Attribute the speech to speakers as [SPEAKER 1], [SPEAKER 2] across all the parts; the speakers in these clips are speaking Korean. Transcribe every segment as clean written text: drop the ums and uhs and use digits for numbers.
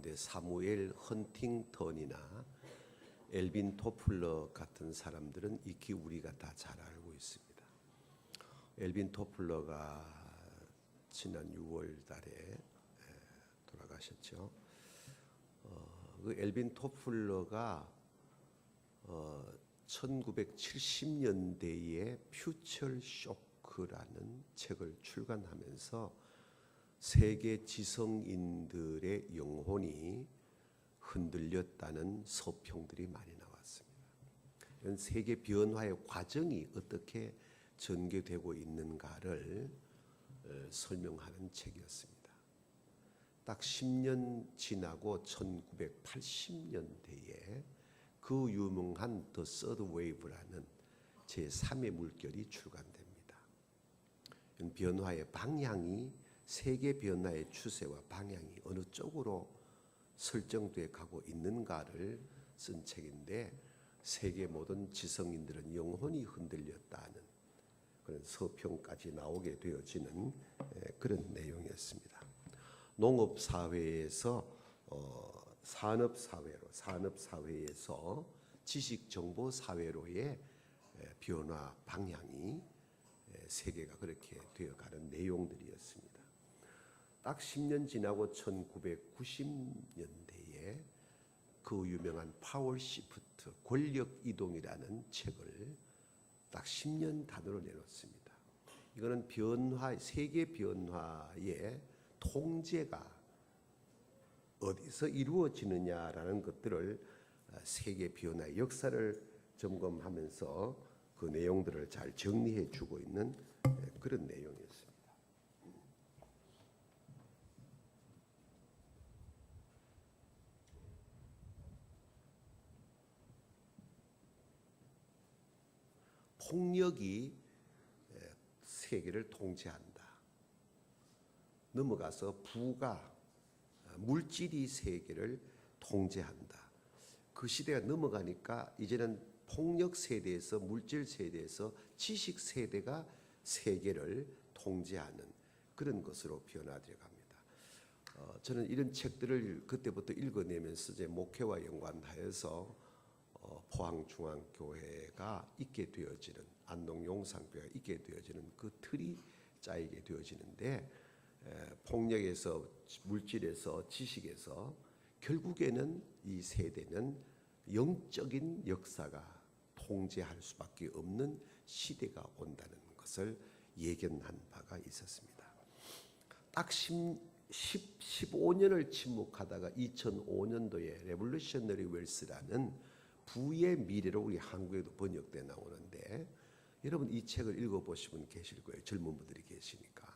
[SPEAKER 1] 가운데 사무엘 헌팅턴이나 엘빈 토플러 같은 사람들은 익히 우리가 다 잘 알고 있습니다. 엘빈 토플러가 지난 6월 달에 돌아가셨죠. 그 엘빈 토플러가 1970년대에 퓨처 쇼크라는 책을 출간하면서 세계 지성인들의 영혼이 흔들렸다는 서평들이 많이 나왔습니다. 이런 세계 변화의 과정이 어떻게 전개되고 있는가를 설명하는 책이었습니다. 딱 10년 지나고 1980년대에 그 유명한 The Third Wave라는 제3의 물결이 출간됩니다. 변화의 방향이 세계 변화의 추세와 방향이 어느 쪽으로 설정돼 가고 있는가를 쓴 책인데 세계 모든 지성인들은 영혼이 흔들렸다는 그런 서평까지 나오게 되어지는 그런 내용이었습니다. 농업사회에서 산업사회에서 지식정보사회로의 변화 방향이 세계가 그렇게 되어가는 내용들이었습니다. 딱 10년 지나고 1990년대에 그 유명한 파워 시프트, 권력 이동이라는 책을 딱 10년 단위로 내놓습니다. 이거는 세계 변화의 통제가 어디서 이루어지느냐라는 것들을 세계 변화의 역사를 점검하면서 그 내용들을 잘 정리해 주고 있는 그런 내용이었습니다. 폭력이 세계를 통제한다. 넘어가서 부가 물질이 세계를 통제한다. 그 시대가 넘어가니까 이제는 폭력 세대에서 물질 세대에서 지식 세대가 세계를 통제하는 그런 것으로 변화되어 갑니다. 저는 이런 책들을 그때부터 읽어내면서 제 목회와 연관하여서 포항중앙교회가 있게 되어지는 안동용산교회가 있게 되어지는 그 틀이 짜이게 되어지는데 폭력에서 물질에서 지식에서 결국에는 이 세대는 영적인 역사가 통제할 수밖에 없는 시대가 온다는 것을 예견한 바가 있었습니다. 딱 15년을 침묵하다가 2005년도에 레볼루셔너리 웰스라는 부의 미래로 우리 한국에도 번역돼 나오는데 여러분 이 책을 읽어보신 분 계실 거예요. 젊은 분들이 계시니까.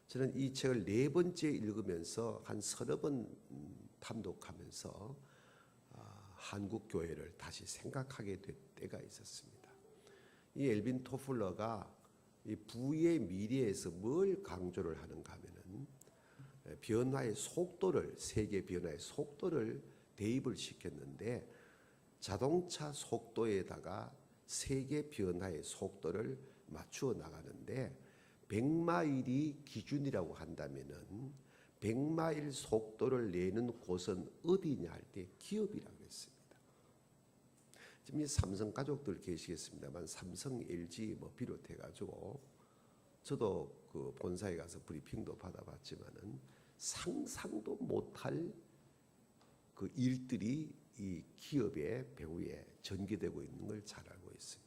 [SPEAKER 1] 저는 이 책을 4번째 읽으면서 한 30번 탐독하면서 한국 교회를 다시 생각하게 될 때가 있었습니다. 이 엘빈 토플러가 이 부의 미래에서 뭘 강조를 하는가 하면은 변화의 속도를 세계 변화의 속도를 대입을 시켰는데 자동차 속도에다가 세계 변화의 속도를 맞추어 나가는데 100마일이 기준이라고 한다면은 100마일 속도를 내는 곳은 어디냐 할 때 기업이라고 했습니다. 지금 이 삼성 가족들 계시겠습니다만 삼성, LG 비롯해 가지고 저도 그 본사에 가서 브리핑도 받아봤지만은 상상도 못할 그 일들이 이 기업의 배후에 전개되고 있는 걸 잘 알고 있습니다.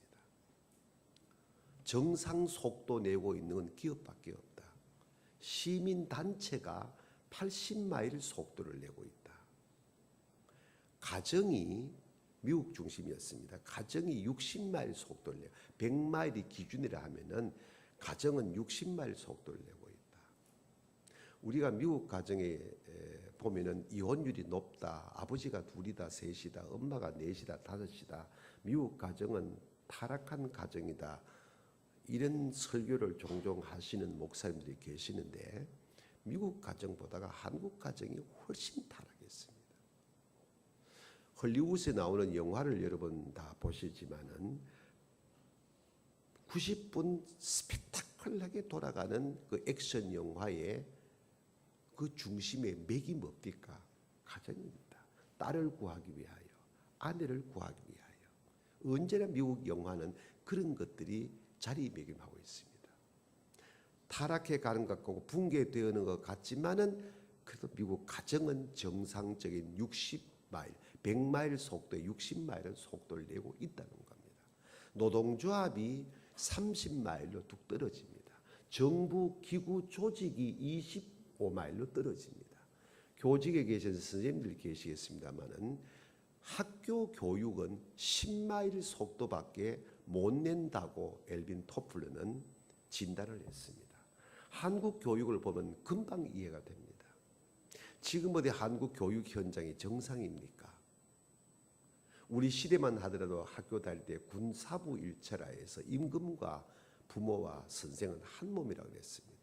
[SPEAKER 1] 정상 속도 내고 있는 건 기업밖에 없다. 시민단체가 80마일 속도를 내고 있다. 가정이 미국 중심이었습니다. 가정이 60마일 속도를 내고 100마일이 기준이라 하면은 가정은 60마일 속도를 내고 있다. 우리가 미국 가정에 보면은 이혼율이 높다. 아버지가 둘이다, 셋이다, 엄마가 넷이다, 다섯이다. 미국 가정은 타락한 가정이다. 이런 설교를 종종 하시는 목사님들이 계시는데 미국 가정보다가 한국 가정이 훨씬 타락했습니다. 헐리우드에 나오는 영화를 여러분 다 보시지만은 90분 스펙타클하게 돌아가는 그 액션 영화의 그 중심의 맥이 뭡니까? 가정입니다. 딸을 구하기 위하여, 아내를 구하기 위하여. 언제나 미국 영화는 그런 것들이 자리매김하고 있습니다. 타락해 가는 것 같고 붕괴되는 것 같지만은 그래도 미국 가정은 정상적인 60마일, 100마일 속도에 60마일의 속도를 내고 있다는 겁니다. 노동조합이 30마일로 뚝 떨어집니다. 정부 기구 조직이 25마일로 떨어집니다. 교직에 계신 선생님들 계시겠습니다만은 학교 교육은 10마일 속도밖에 못 낸다고 엘빈 토플러는 진단을 했습니다. 한국 교육을 보면 금방 이해가 됩니다. 지금 어디 한국 교육 현장이 정상입니까? 우리 시대만 하더라도 학교 다닐 때 군사부 일체라에서 임금과 부모와 선생은 한 몸이라고 했습니다.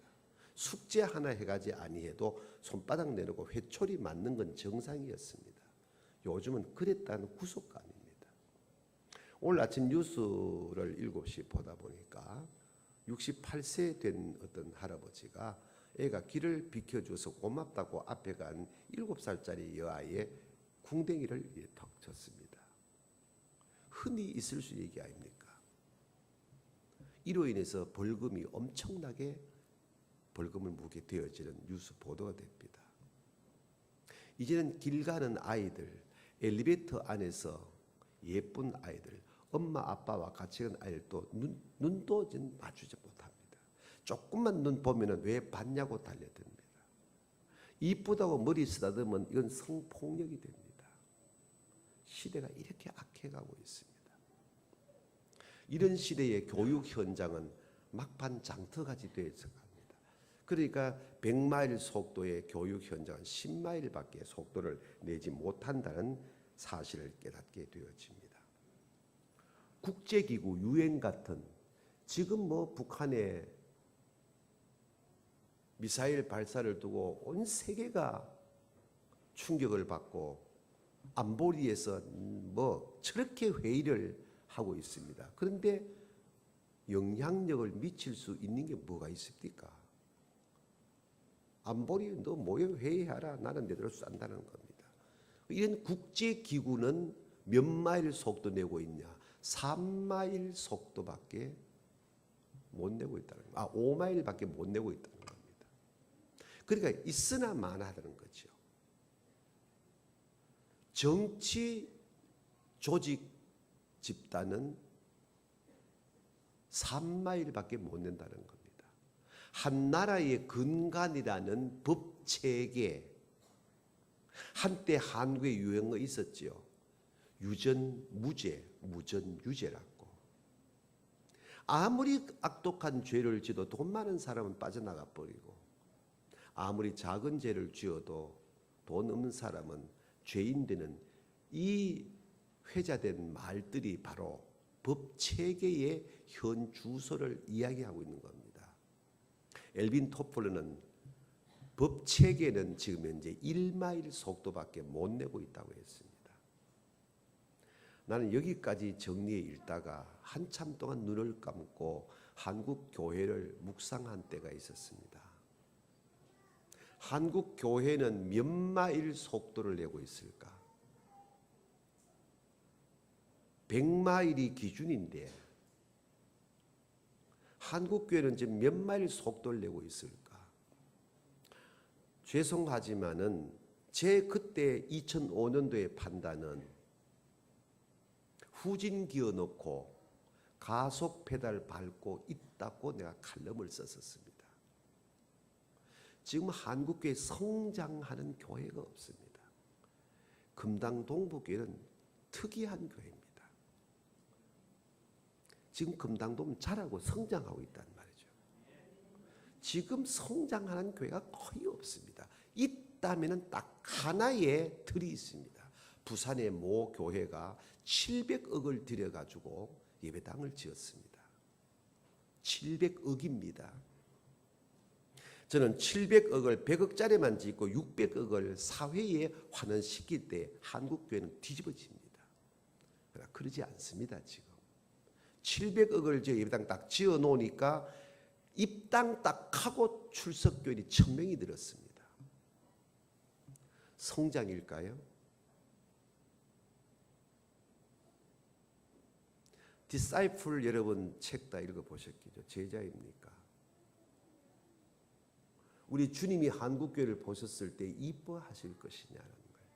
[SPEAKER 1] 숙제 하나 해가지 아니해도 손바닥 내놓고 회초리 맞는 건 정상이었습니다. 요즘은 그랬다는 구속감입니다. 오늘 아침 뉴스를 7시 보다 보니까 68세 된 어떤 할아버지가 애가 길을 비켜줘서 고맙다고 앞에 간 7살짜리 여아의 궁뎅이를 턱 쳤습니다. 흔히 있을 수 얘기 아닙니까? 이로 인해서 벌금이 엄청나게 벌금을 물게 되어지는 뉴스 보도가 됩니다. 이제는 길 가는 아이들, 엘리베이터 안에서 예쁜 아이들, 엄마 아빠와 같이 가는 아이들도 눈도 마주치 못합니다. 조금만 눈 보면은 왜 봤냐고 달려듭니다. 이쁘다고 머리 쓰다듬으면 이건 성폭력이 됩니다. 시대가 이렇게 악해가고 있습니다. 이런 시대의 교육 현장은 막판 장터같이 되어서 갑니다. 그러니까 100마일 속도의 교육 현장은 10마일밖에 속도를 내지 못한다는 사실을 깨닫게 되어집니다. 국제기구 UN 같은 지금 북한의 미사일 발사를 두고 온 세계가 충격을 받고 안보리에서 저렇게 회의를 하고 있습니다. 그런데 영향력을 미칠 수 있는 게 뭐가 있습니까? 안보리 너 모여 회의하라. 나는 내대로 싼다는 겁니다. 이런 국제기구는 몇 마일 속도 내고 있냐? 3마일 속도밖에 못 내고 있다는 겁니다. 5마일밖에 못 내고 있다는 겁니다. 그러니까 있으나 마나다는 거죠. 정치 조직 집단은 3마일밖에 못 낸다는 겁니다. 한 나라의 근간이라는 법 체계, 한때 한국에 유행어 있었죠. 유전무죄, 무전유죄라고. 아무리 악독한 죄를 지어도 돈 많은 사람은 빠져나가 버리고 아무리 작은 죄를 지어도 돈 없는 사람은 죄인 되는 이 회자된 말들이 바로 법 체계의 현 주소를 이야기하고 있는 겁니다. 엘빈 토플러는 법 체계는 지금 현재 1마일 속도밖에 못 내고 있다고 했습니다. 나는 여기까지 정리해 읽다가 한참 동안 눈을 감고 한국 교회를 묵상한 때가 있었습니다. 한국 교회는 몇 마일 속도를 내고 있을까? 100마일이 기준인데 한국 교회는 지금 몇 마일 속도를 내고 있을까? 죄송하지만은 제 그때 2005년도의 판단은 후진 기어 놓고 가속 페달 밟고 있다고 내가 칼럼을 썼었습니다. 지금 한국교회 성장하는 교회가 없습니다. 금당 동북교회는 특이한 교회입니다. 지금 금당동은 자라고 성장하고 있다는 말이죠. 지금 성장하는 교회가 거의 없습니다. 있다면 딱 하나의 틀이 있습니다. 부산의 모 교회가 700억을 들여가지고 예배당을 지었습니다. 700억입니다. 저는 700억을 100억짜리만 짓고 600억을 사회에 환원시킬 때 한국교회는 뒤집어집니다. 그러나 그러지 않습니다. 지금 700억을 저 예배당 딱 지어놓으니까 입당 딱 하고 출석교인이 1000명이 늘었습니다. 성장일까요? 디사이플 여러분 책 다 읽어보셨겠죠? 제자입니까? 우리 주님이 한국교회를 보셨을 때 이뻐하실 것이냐는 거예요.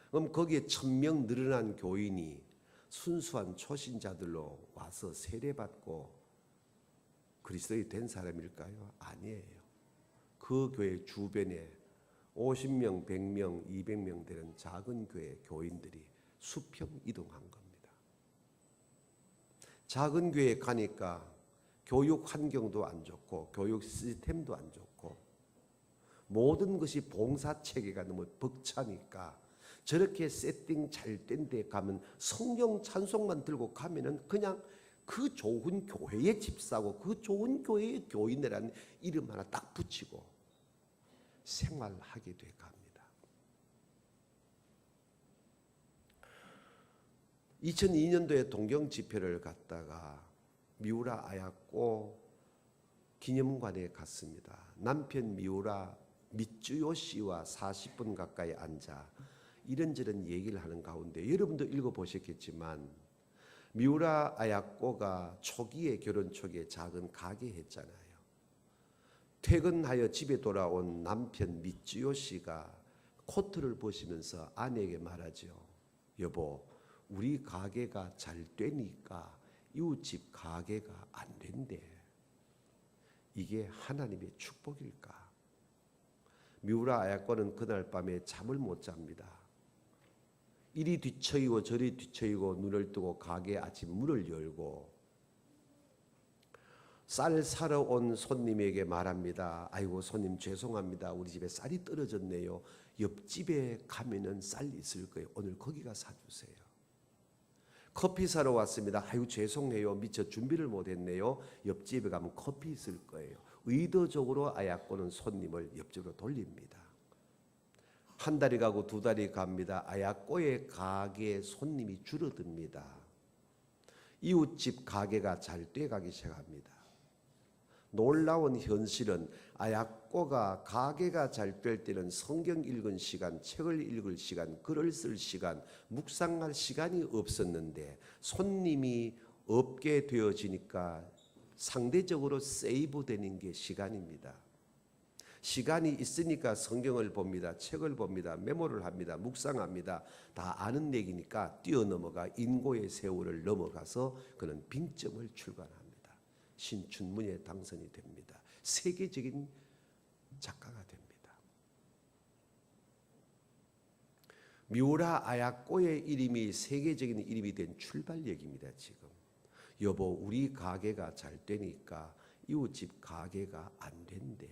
[SPEAKER 1] 그럼 거기에 1000명 늘어난 교인이 순수한 초신자들로 와서 세례받고 그리스도인이 된 사람일까요? 아니에요. 그 교회 주변에 50명, 100명, 200명 되는 작은 교회 교인들이 수평 이동한 겁니다. 작은 교회에 가니까 교육 환경도 안 좋고 교육 시스템도 안 좋고 모든 것이 봉사 체계가 너무 벅차니까 저렇게 세팅 잘 된 데 가면 성경 찬송만 들고 가면은 그냥 그 좋은 교회의 집사고 그 좋은 교회의 교인이라는 이름 하나 딱 붙이고 생활하게 돼 갑니다. 2002년도에 동경 집회를 갔다가 미우라 아야꼬 기념관에 갔습니다. 남편 미우라 미쯔요 씨와 40분 가까이 앉아 이런저런 얘기를 하는 가운데 여러분도 읽어보셨겠지만 미우라 아야꼬가 초기에 결혼 초기에 작은 가게 했잖아요. 퇴근하여 집에 돌아온 남편 미쯔요 씨가 코트를 보시면서 아내에게 말하죠. 여보, 우리 가게가 잘 되니까 이웃집 가게가 안 된대. 이게 하나님의 축복일까? 미우라 아야꼬는 그날 밤에 잠을 못 잡니다. 이리 뒤처이고 저리 뒤처이고 눈을 뜨고 가게 아침 문을 열고 쌀 사러 온 손님에게 말합니다. 아이고 손님 죄송합니다. 우리 집에 쌀이 떨어졌네요. 옆집에 가면은 쌀 있을 거예요. 오늘 거기 가 사주세요. 커피 사러 왔습니다. 아이고 죄송해요. 미처 준비를 못했네요. 옆집에 가면 커피 있을 거예요. 의도적으로 아야꼬는 손님을 옆집으로 돌립니다. 한 달이 가고 두 달이 갑니다. 아야꼬의 가게에 손님이 줄어듭니다. 이웃집 가게가 잘 돼가기 시작합니다. 놀라운 현실은 아야꼬가 가게가 잘 될 때는 성경 읽은 시간, 책을 읽을 시간, 글을 쓸 시간, 묵상할 시간이 없었는데 손님이 없게 되어지니까 상대적으로 세이브되는 게 시간입니다. 시간이 있으니까 성경을 봅니다. 책을 봅니다. 메모를 합니다. 묵상합니다. 다 아는 얘기니까 뛰어넘어가 인고의 세월을 넘어가서 그는 빙점을 출간합니다. 신춘문예 당선이 됩니다. 세계적인 작가가 됩니다. 미우라 아야꼬의 이름이 세계적인 이름이 된 출발 얘기입니다. 지금 여보 우리 가게가 잘 되니까 이웃집 가게가 안 된대.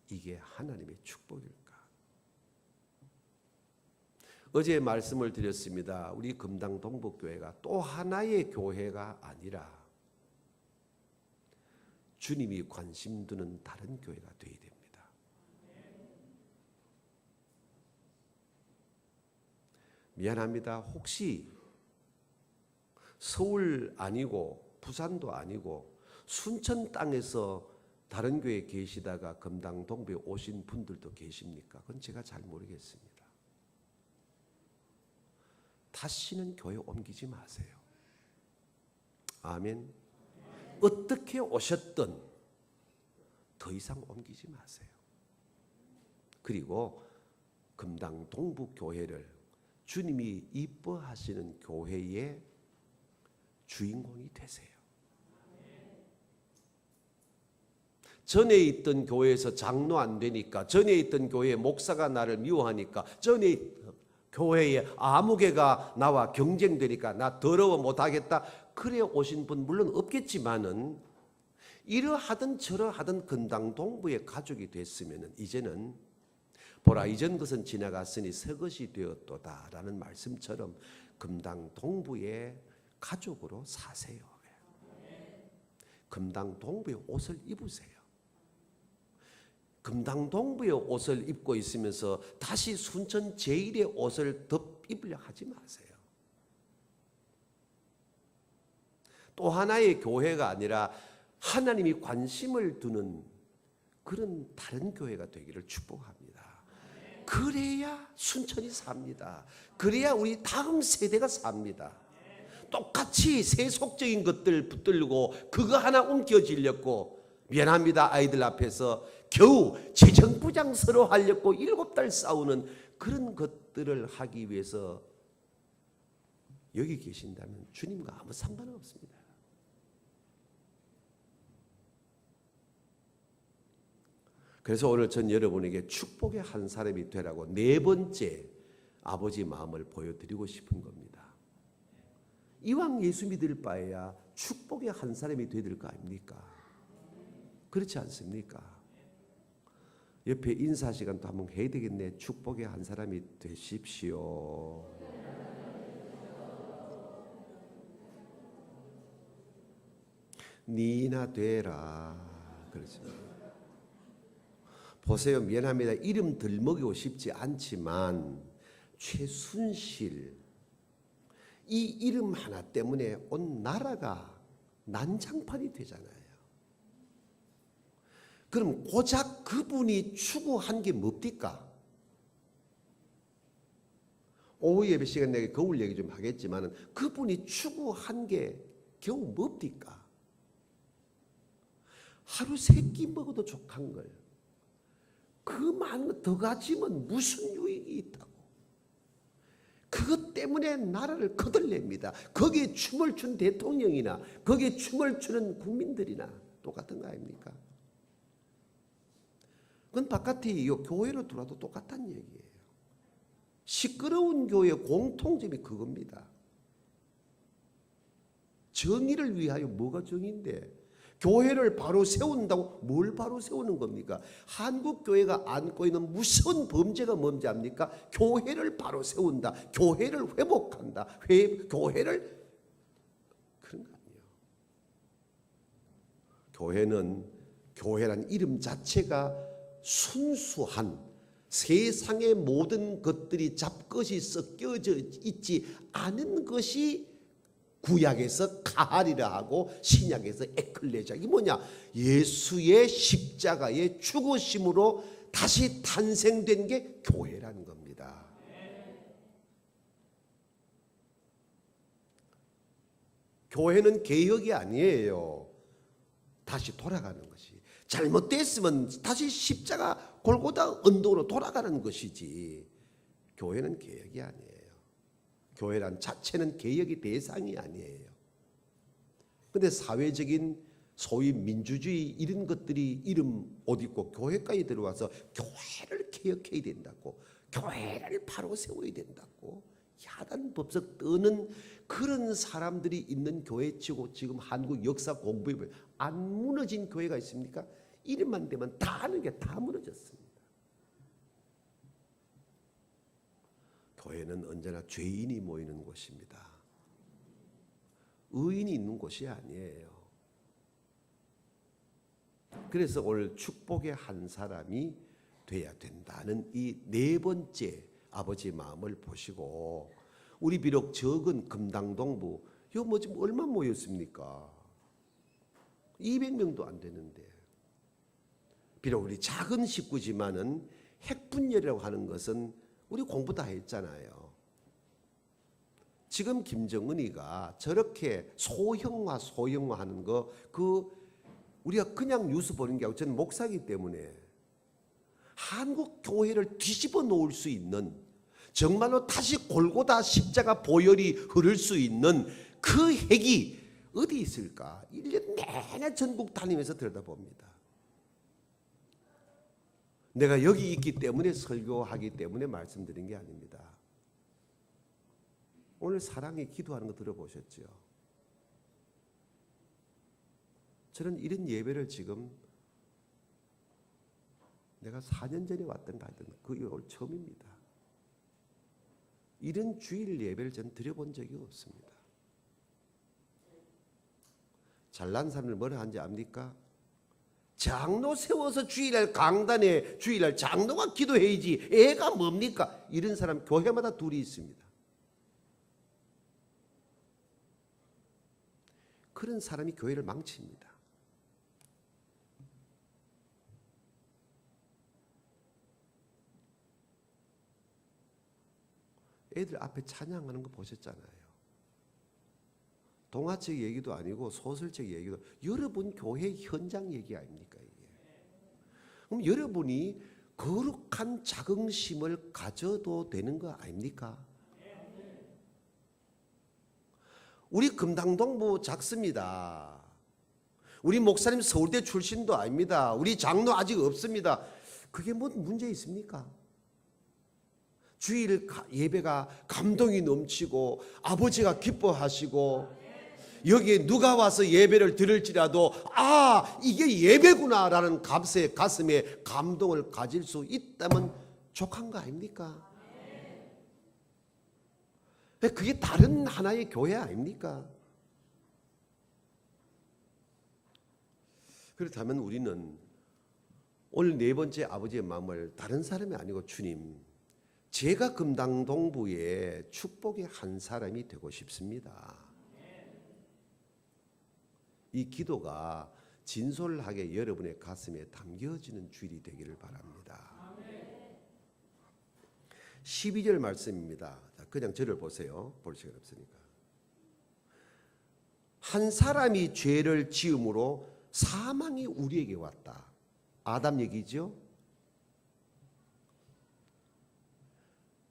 [SPEAKER 1] 이게 하나님의 축복일까? 어제 말씀을 드렸습니다. 우리 금당 동북교회가 또 하나의 교회가 아니라 주님이 관심 두는 다른 교회가 되어야 됩니다. 미안합니다. 혹시 서울 아니고 부산도 아니고 순천 땅에서 다른 교회에 계시다가 금당 동부에 오신 분들도 계십니까? 그건 제가 잘 모르겠습니다. 다시는 교회 옮기지 마세요. 아멘. 어떻게 오셨든 더 이상 옮기지 마세요. 그리고 금당 동부 교회를 주님이 이뻐하시는 교회의 주인공이 되세요. 전에 있던 교회에서 장로 안 되니까, 전에 있던 교회에 목사가 나를 미워하니까, 전에 교회에 아무개가 나와 경쟁되니까 나 더러워 못하겠다. 그래 오신 분 물론 없겠지만은 이러하든 저러하든 금당 동부의 가족이 됐으면 이제는 보라 이전 것은 지나갔으니 새 것이 되었도다라는 말씀처럼 금당 동부의 가족으로 사세요. 금당 동부의 옷을 입으세요. 금당 동부의 옷을 입고 있으면서 다시 순천 제일의 옷을 입으려 하지 마세요. 또 하나의 교회가 아니라 하나님이 관심을 두는 그런 다른 교회가 되기를 축복합니다. 그래야 순천이 삽니다. 그래야 우리 다음 세대가 삽니다. 똑같이 세속적인 것들 붙들고 그거 하나 움켜쥐려고 미안합니다 아이들 앞에서 겨우 재정부장서로 하려고 7달 싸우는 그런 것들을 하기 위해서 여기 계신다면 주님과 아무 상관은 없습니다. 그래서 오늘 전 여러분에게 축복의 한 사람이 되라고 4번째 아버지 마음을 보여드리고 싶은 겁니다. 이왕 예수 믿을 바에야 축복의 한 사람이 되야 될 거 아닙니까? 그렇지 않습니까? 옆에 인사 시간도 한번 해야 되겠네. 축복의 한 사람이 되십시오. 니나 되라. 그렇죠. 보세요. 미안합니다. 이름 들먹이고 싶지 않지만 최순실 이 이름 하나 때문에 온 나라가 난장판이 되잖아요. 그럼 고작 그분이 추구한 게 뭡니까? 오후 예배 시간 내가 거울 얘기 좀 하겠지만 그분이 추구한 게 겨우 뭡니까? 하루 3끼 먹어도 족한 걸 그 많은 거 더 가지면 무슨 유익이 있다고. 그것 때문에 나라를 거들냅니다. 거기에 춤을 춘 대통령이나 거기에 춤을 추는 국민들이나 똑같은 거 아닙니까? 그건 바깥에 이 교회로 들어와도 똑같다는 얘기예요. 시끄러운 교회의 공통점이 그겁니다. 정의를 위하여 뭐가 정의인데 교회를 바로 세운다고 뭘 바로 세우는 겁니까? 한국 교회가 안고 있는 무서운 범죄가 뭔지 압니까? 교회를 바로 세운다. 교회를 회복한다. 교회를 그런 거 아니에요. 교회란 이름 자체가 순수한 세상의 모든 것들이 잡것이 섞여져 있지 않은 것이 구약에서 가하리라 하고 신약에서 에클레자. 이게 뭐냐? 예수의 십자가의 죽으심으로 다시 탄생된 게 교회라는 겁니다. 교회는 개혁이 아니에요. 다시 돌아가는 것이. 잘못됐으면 다시 십자가 골고다 언덕으로 돌아가는 것이지. 교회는 개혁이 아니에요. 교회란 자체는 개혁의 대상이 아니에요. 그런데 사회적인 소위 민주주의 이런 것들이 이름 옷 입고 교회까지 들어와서 교회를 개혁해야 된다고, 교회를 바로 세워야 된다고 야단법석 떠는 그런 사람들이 있는 교회치고 지금 한국 역사 공부해 보면 안 무너진 교회가 있습니까? 이름만 되면 다 하는 게 다 무너졌습니다. 교회는 언제나 죄인이 모이는 곳입니다. 의인이 있는 곳이 아니에요. 그래서 오늘 축복의 한 사람이 돼야 된다는 이 4번째 아버지 마음을 보시고, 우리 비록 적은 금당동부 이거 뭐 지금 얼마 모였습니까? 200명도 안 되는데, 비록 우리 작은 식구지만은 핵분열이라고 하는 것은 우리 공부 다 했잖아요. 지금 김정은이가 저렇게 소형화하는 거, 우리가 그냥 뉴스 보는 게 아니고 저는 목사이기 때문에 한국 교회를 뒤집어 놓을 수 있는, 정말로 다시 골고다 십자가 보혈이 흐를 수 있는 그 핵이 어디 있을까? 1년 내내 전국 다니면서 들여다봅니다. 내가 여기 있기 때문에 설교하기 때문에 말씀드린 게 아닙니다. 오늘 사랑에 기도하는 거 들어보셨죠? 저는 이런 예배를 지금 내가 4년 전에 왔던가 하던 그 이후로 처음입니다. 이런 주일 예배를 전 드려본 적이 없습니다. 잘난 사람을 뭐라 하는지 압니까? 장로 세워서 주일날 강단에 주일날 장로가 기도해야지 애가 뭡니까? 이런 사람 교회마다 둘이 있습니다. 그런 사람이 교회를 망칩니다. 애들 앞에 찬양하는 거 보셨잖아요. 동화책 얘기도 아니고 소설책 얘기도, 여러분 교회 현장 얘기 아닙니까 이게? 그럼 여러분이 거룩한 자긍심을 가져도 되는 거 아닙니까? 우리 금당동부 작습니다. 우리 목사님 서울대 출신도 아닙니다. 우리 장로 아직 없습니다. 그게 뭐 문제 있습니까? 주일 예배가 감동이 넘치고 아버지가 기뻐하시고 여기에 누가 와서 예배를 들을지라도 아 이게 예배구나라는 가슴에 감동을 가질 수 있다면 족한 거 아닙니까? 그게 다른 하나의 교회 아닙니까? 그렇다면 우리는 오늘 네 번째 아버지의 마음을 다른 사람이 아니고 주님, 제가 금당동부의 축복의 한 사람이 되고 싶습니다. 이 기도가 진솔하게 여러분의 가슴에 담겨지는 주일이 되기를 바랍니다. 12절 말씀입니다. 그냥 저를 보세요. 볼 시간 없으니까. 한 사람이 죄를 지음으로 사망이 우리에게 왔다. 아담 얘기죠.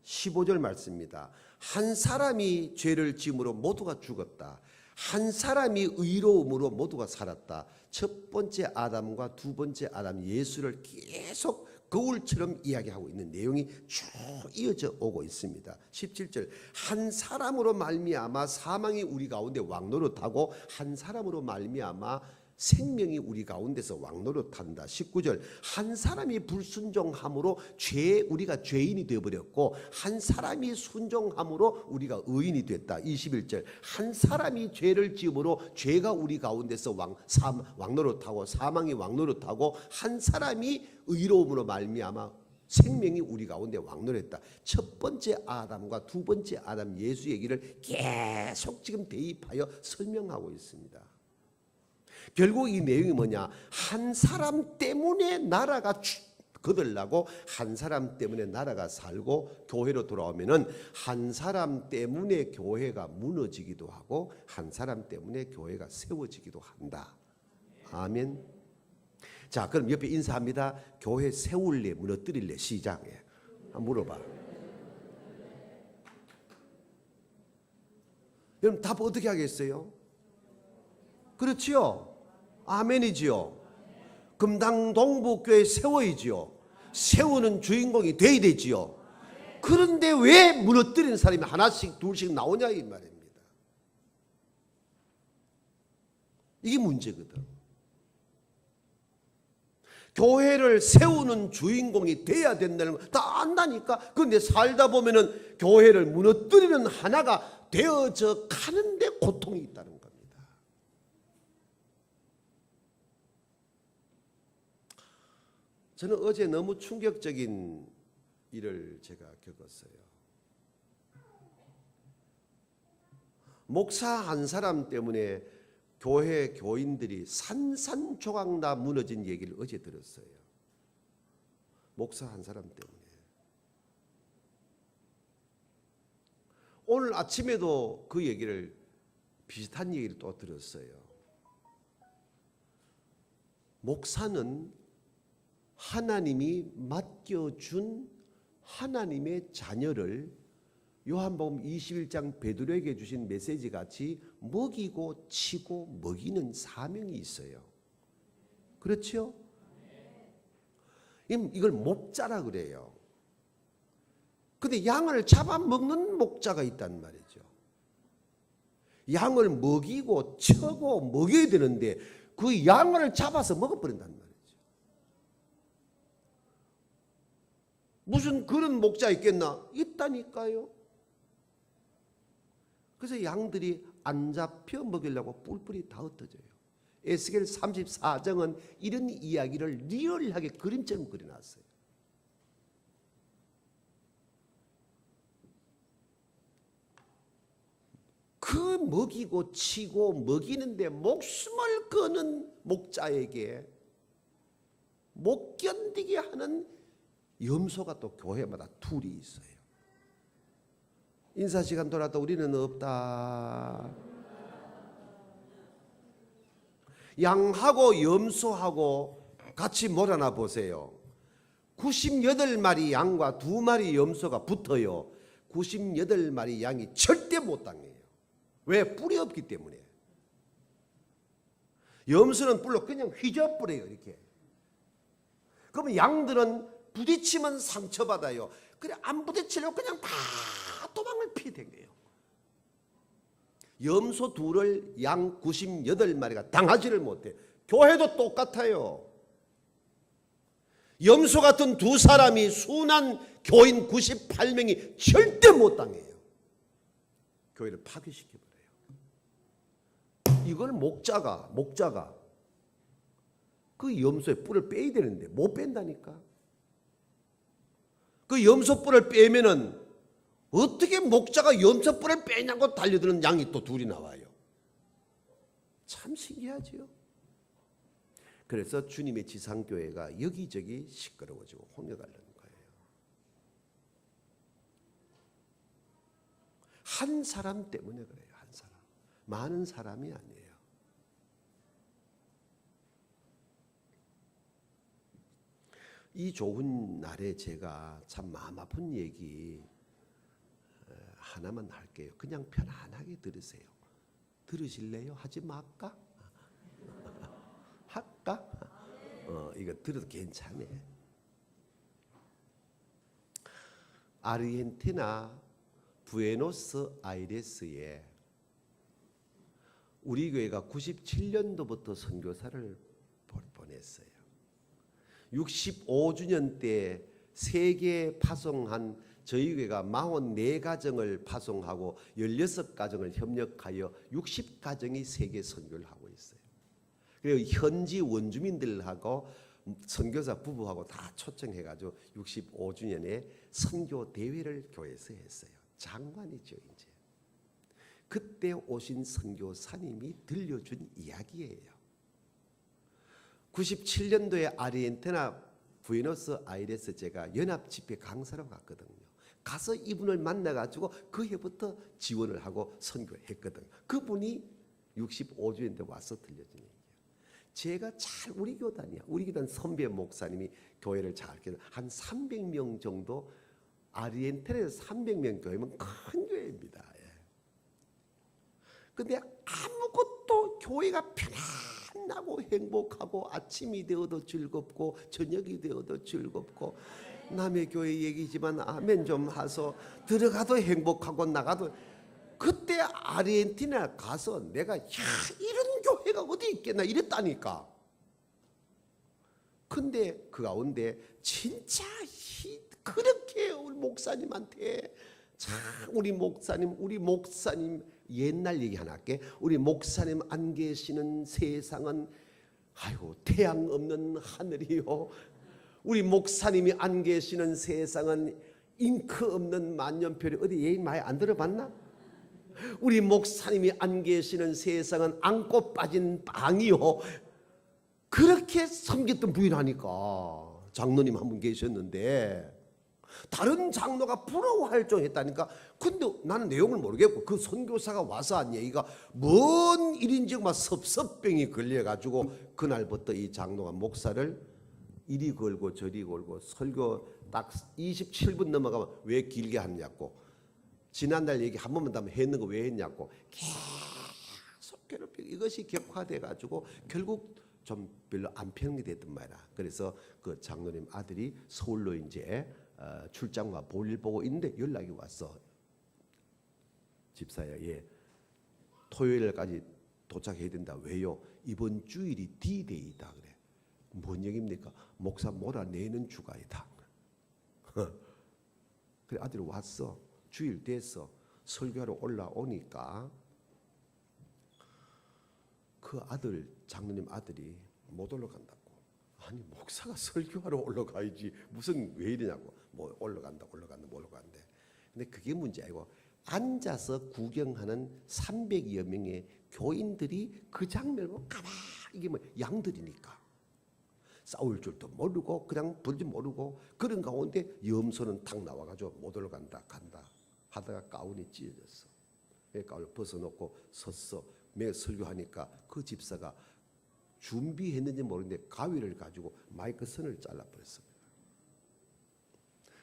[SPEAKER 1] 15절 말씀입니다. 한 사람이 죄를 지음으로 모두가 죽었다. 한 사람이 의로움으로 모두가 살았다. 첫 번째 아담과 두 번째 아담 예수를 계속 거울처럼 이야기하고 있는 내용이 쭉 이어져 오고 있습니다. 17절 한 사람으로 말미암아 사망이 우리 가운데 왕노릇하고 한 사람으로 말미암아 생명이 우리 가운데서 왕노릇한다. 19절 한 사람이 불순종함으로 우리가 죄인이 되어버렸고 한 사람이 순종함으로 우리가 의인이 됐다. 21절 한 사람이 죄를 지음으로 죄가 우리 가운데서 왕노릇하고 사망이 왕노릇하고 한 사람이 의로움으로 말미암아 생명이 우리 가운데 왕노릇했다. 첫 번째 아담과 두 번째 아담 예수 얘기를 계속 지금 대입하여 설명하고 있습니다. 결국 이 내용이 뭐냐? 한 사람 때문에 나라가 거들나고 한 사람 때문에 나라가 살고 교회로 돌아오면은 한 사람 때문에 교회가 무너지기도 하고 한 사람 때문에 교회가 세워지기도 한다. 아멘. 자, 그럼 옆에 인사합니다. 교회 세울래 무너뜨릴래? 시작해. 한번 물어봐. 여러분 답 어떻게 하겠어요? 그렇지요? 아멘이지요. 금당동부교회 세워야지요. 세우는 주인공이 돼야 되지요. 그런데 왜 무너뜨리는 사람이 하나씩 둘씩 나오냐 이 말입니다. 이게 문제거든. 교회를 세우는 주인공이 돼야 된다는 거 다 안다니까. 그런데 살다 보면은 교회를 무너뜨리는 하나가 되어져 가는데 고통이 있다는 겁니다. 저는 어제 너무 충격적인 일을 제가 겪었어요. 목사 한 사람 때문에 교회 교인들이 산산조각 다 무너진 얘기를 어제 들었어요. 목사 한 사람 때문에. 오늘 아침에도 그 얘기를 비슷한 얘기를 또 들었어요. 목사는 하나님이 맡겨준 하나님의 자녀를 요한복음 21장 베드로에게 주신 메시지 같이 먹이고 치고 먹이는 사명이 있어요. 그렇죠? 이걸 목자라 그래요. 근데 양을 잡아먹는 목자가 있단 말이죠. 양을 먹이고 쳐고 먹여야 되는데 그 양을 잡아서 먹어버린단 말이에요. 무슨 그런 목자 있겠나? 있다니까요. 그래서 양들이 안 잡혀 먹이려고 뿔뿔이 다 흩어져요. 에스겔 34장은 이런 이야기를 리얼하게 그림처럼 그려놨어요. 그 먹이고 치고 먹이는데 목숨을 거는 목자에게 못 견디게 하는 염소가 또 교회마다 둘이 있어요. 인사시간 돌아도 우리는 없다. 양하고 염소하고 같이 몰아나 보세요. 98마리 양과 2마리 염소가 붙어요. 98마리 양이 절대 못 당해요. 왜? 뿔이 없기 때문에. 염소는 뿔로 그냥 휘저어버려요. 이렇게. 그러면 양들은 부딪히면 상처받아요. 그래 안 부딪히려고 그냥 다 도망을 피댕겨요. 염소 둘을 양 98마리가 당하지를 못해. 교회도 똑같아요. 염소 같은 두 사람이 순한 교인 98명이 절대 못 당해요. 교회를 파괴시켜버려요. 이걸 목자가 그 염소의 뿔을 빼야 되는데 못 뺀다니까. 그 염소 뿔을 빼면은 어떻게 목자가 염소 뿔을 빼냐고 달려드는 양이 또 둘이 나와요. 참 신기하지요. 그래서 주님의 지상교회가 여기저기 시끄러워지고 혼겨가려는 거예요. 한 사람 때문에 그래요. 한 사람. 많은 사람이 아니에요. 이 좋은 날에 제가 참 마음 아픈 얘기 하나만 할게요. 그냥 편안하게 들으세요. 들으실래요? 하지 말까? 할까? 이거 들어도 괜찮네. 아르헨티나 부에노스아이레스에 우리 교회가 97년도부터 선교사를 보냈어요. 65주년 때 세계 파송한 저희 교회가 44가정을 파송하고 16가정을 협력하여 60가정이 세계 선교를 하고 있어요. 그리고 현지 원주민들하고 선교사 부부하고 다 초청해가지고 65주년에 선교 대회를 교회에서 했어요. 장관이죠 이제. 그때 오신 선교사님이 들려준 이야기예요. 97년도에 아르헨티나 부에노스아이레스 제가 연합집회 강사로 갔거든요. 가서 이분을 만나가지고 그 해부터 지원을 하고 선교했거든요. 그분이 65주년 때 와서 들려준 얘기예요. 제가 잘 우리 교단이야. 우리 교단 선배 목사님이 교회를 잘 깨서 한 300명 정도 아르헨티나에서 300명 교회면 큰 교회입니다. 그런데 아무것도 교회가 편안하고 행복하고 아침이 되어도 즐겁고 저녁이 되어도 즐겁고 남의 교회 얘기지만 아멘 좀 하소. 들어가도 행복하고 나가도. 그때 아르헨티나 가서 내가 이런 교회가 어디 있겠나 이랬다니까. 근데 그 가운데 진짜 그렇게 우리 목사님한테 우리 목사님 옛날 얘기 하나 할게. 우리 목사님 안 계시는 세상은 아이고 태양 없는 하늘이요. 우리 목사님이 안 계시는 세상은 잉크 없는 만년필이 어디 얘기 많이 안 들어봤나? 우리 목사님이 안 계시는 세상은 안고 빠진 빵이요. 그렇게 섬겼던 부인하니까 장로님 한 분 계셨는데 다른 장로가 부러워할 정했다니까. 근데 나는 내용을 모르겠고 그 선교사가 와서 한 얘기가 뭔 일인지 막 섭섭병이 걸려가지고 그날부터 이 장로가 목사를 이리 걸고 저리 걸고 설교 딱 27분 넘어가면 왜 길게 하냐고. 지난달 얘기 한 번만 더 했는 거 왜 했냐고 계속 괴롭히고 이것이 격화돼가지고 결국 좀 별로 안 편하게 됐단 말이야. 그래서 그 장로님 아들이 서울로 이제 출장과 볼일 보고 있는데 연락이 왔어. 집사야, 토요일까지 도착해야 된다. 왜요? 이번 주일이 D-Day이다. 그래. 뭔 얘기입니까? 목사 몰아내는 주간이다. 그래 아들이 왔어. 주일 됐어. 설교하러 올라오니까 그 아들 장로님 아들이 못 올라간다고. 아니 목사가 설교하러 올라가야지 무슨 왜 이러냐고. 뭐 올라간다. 근데 그게 문제 아니고 앉아서 구경하는 300여 명의 교인들이 그 장면을 보고 가만 이게 뭐 양들이니까 싸울 줄도 모르고 그냥 불지 모르고 그런 가운데 염소는 탁 나와가지고 못 올라간다 간다 하다가 가운이 찢어졌어. 가운을 벗어놓고 섰어. 매 설교하니까 그 집사가 준비했는지 모르는데 가위를 가지고 마이크 선을 잘라버렸습니다.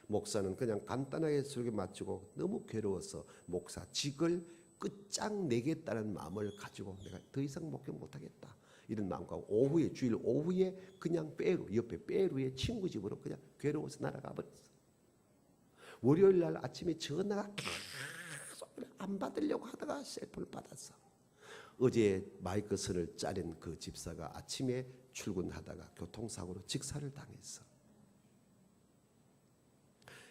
[SPEAKER 1] 목사는 그냥 간단하게 설교 마치고 너무 괴로워서 목사직을 끝장내겠다는 마음을 가지고 내가 더 이상 목회 못하겠다 이런 마음과 오후에 주일 오후에 그냥 빼루 옆에 빼루의 친구 집으로 그냥 괴로워서 날아가 버렸어. 월요일 날 아침에 전화가 계속 안 받으려고 하다가 셀폰을 받았어. 어제 마이크 선을 자른 그 집사가 아침에 출근하다가 교통사고로 직사를 당했어.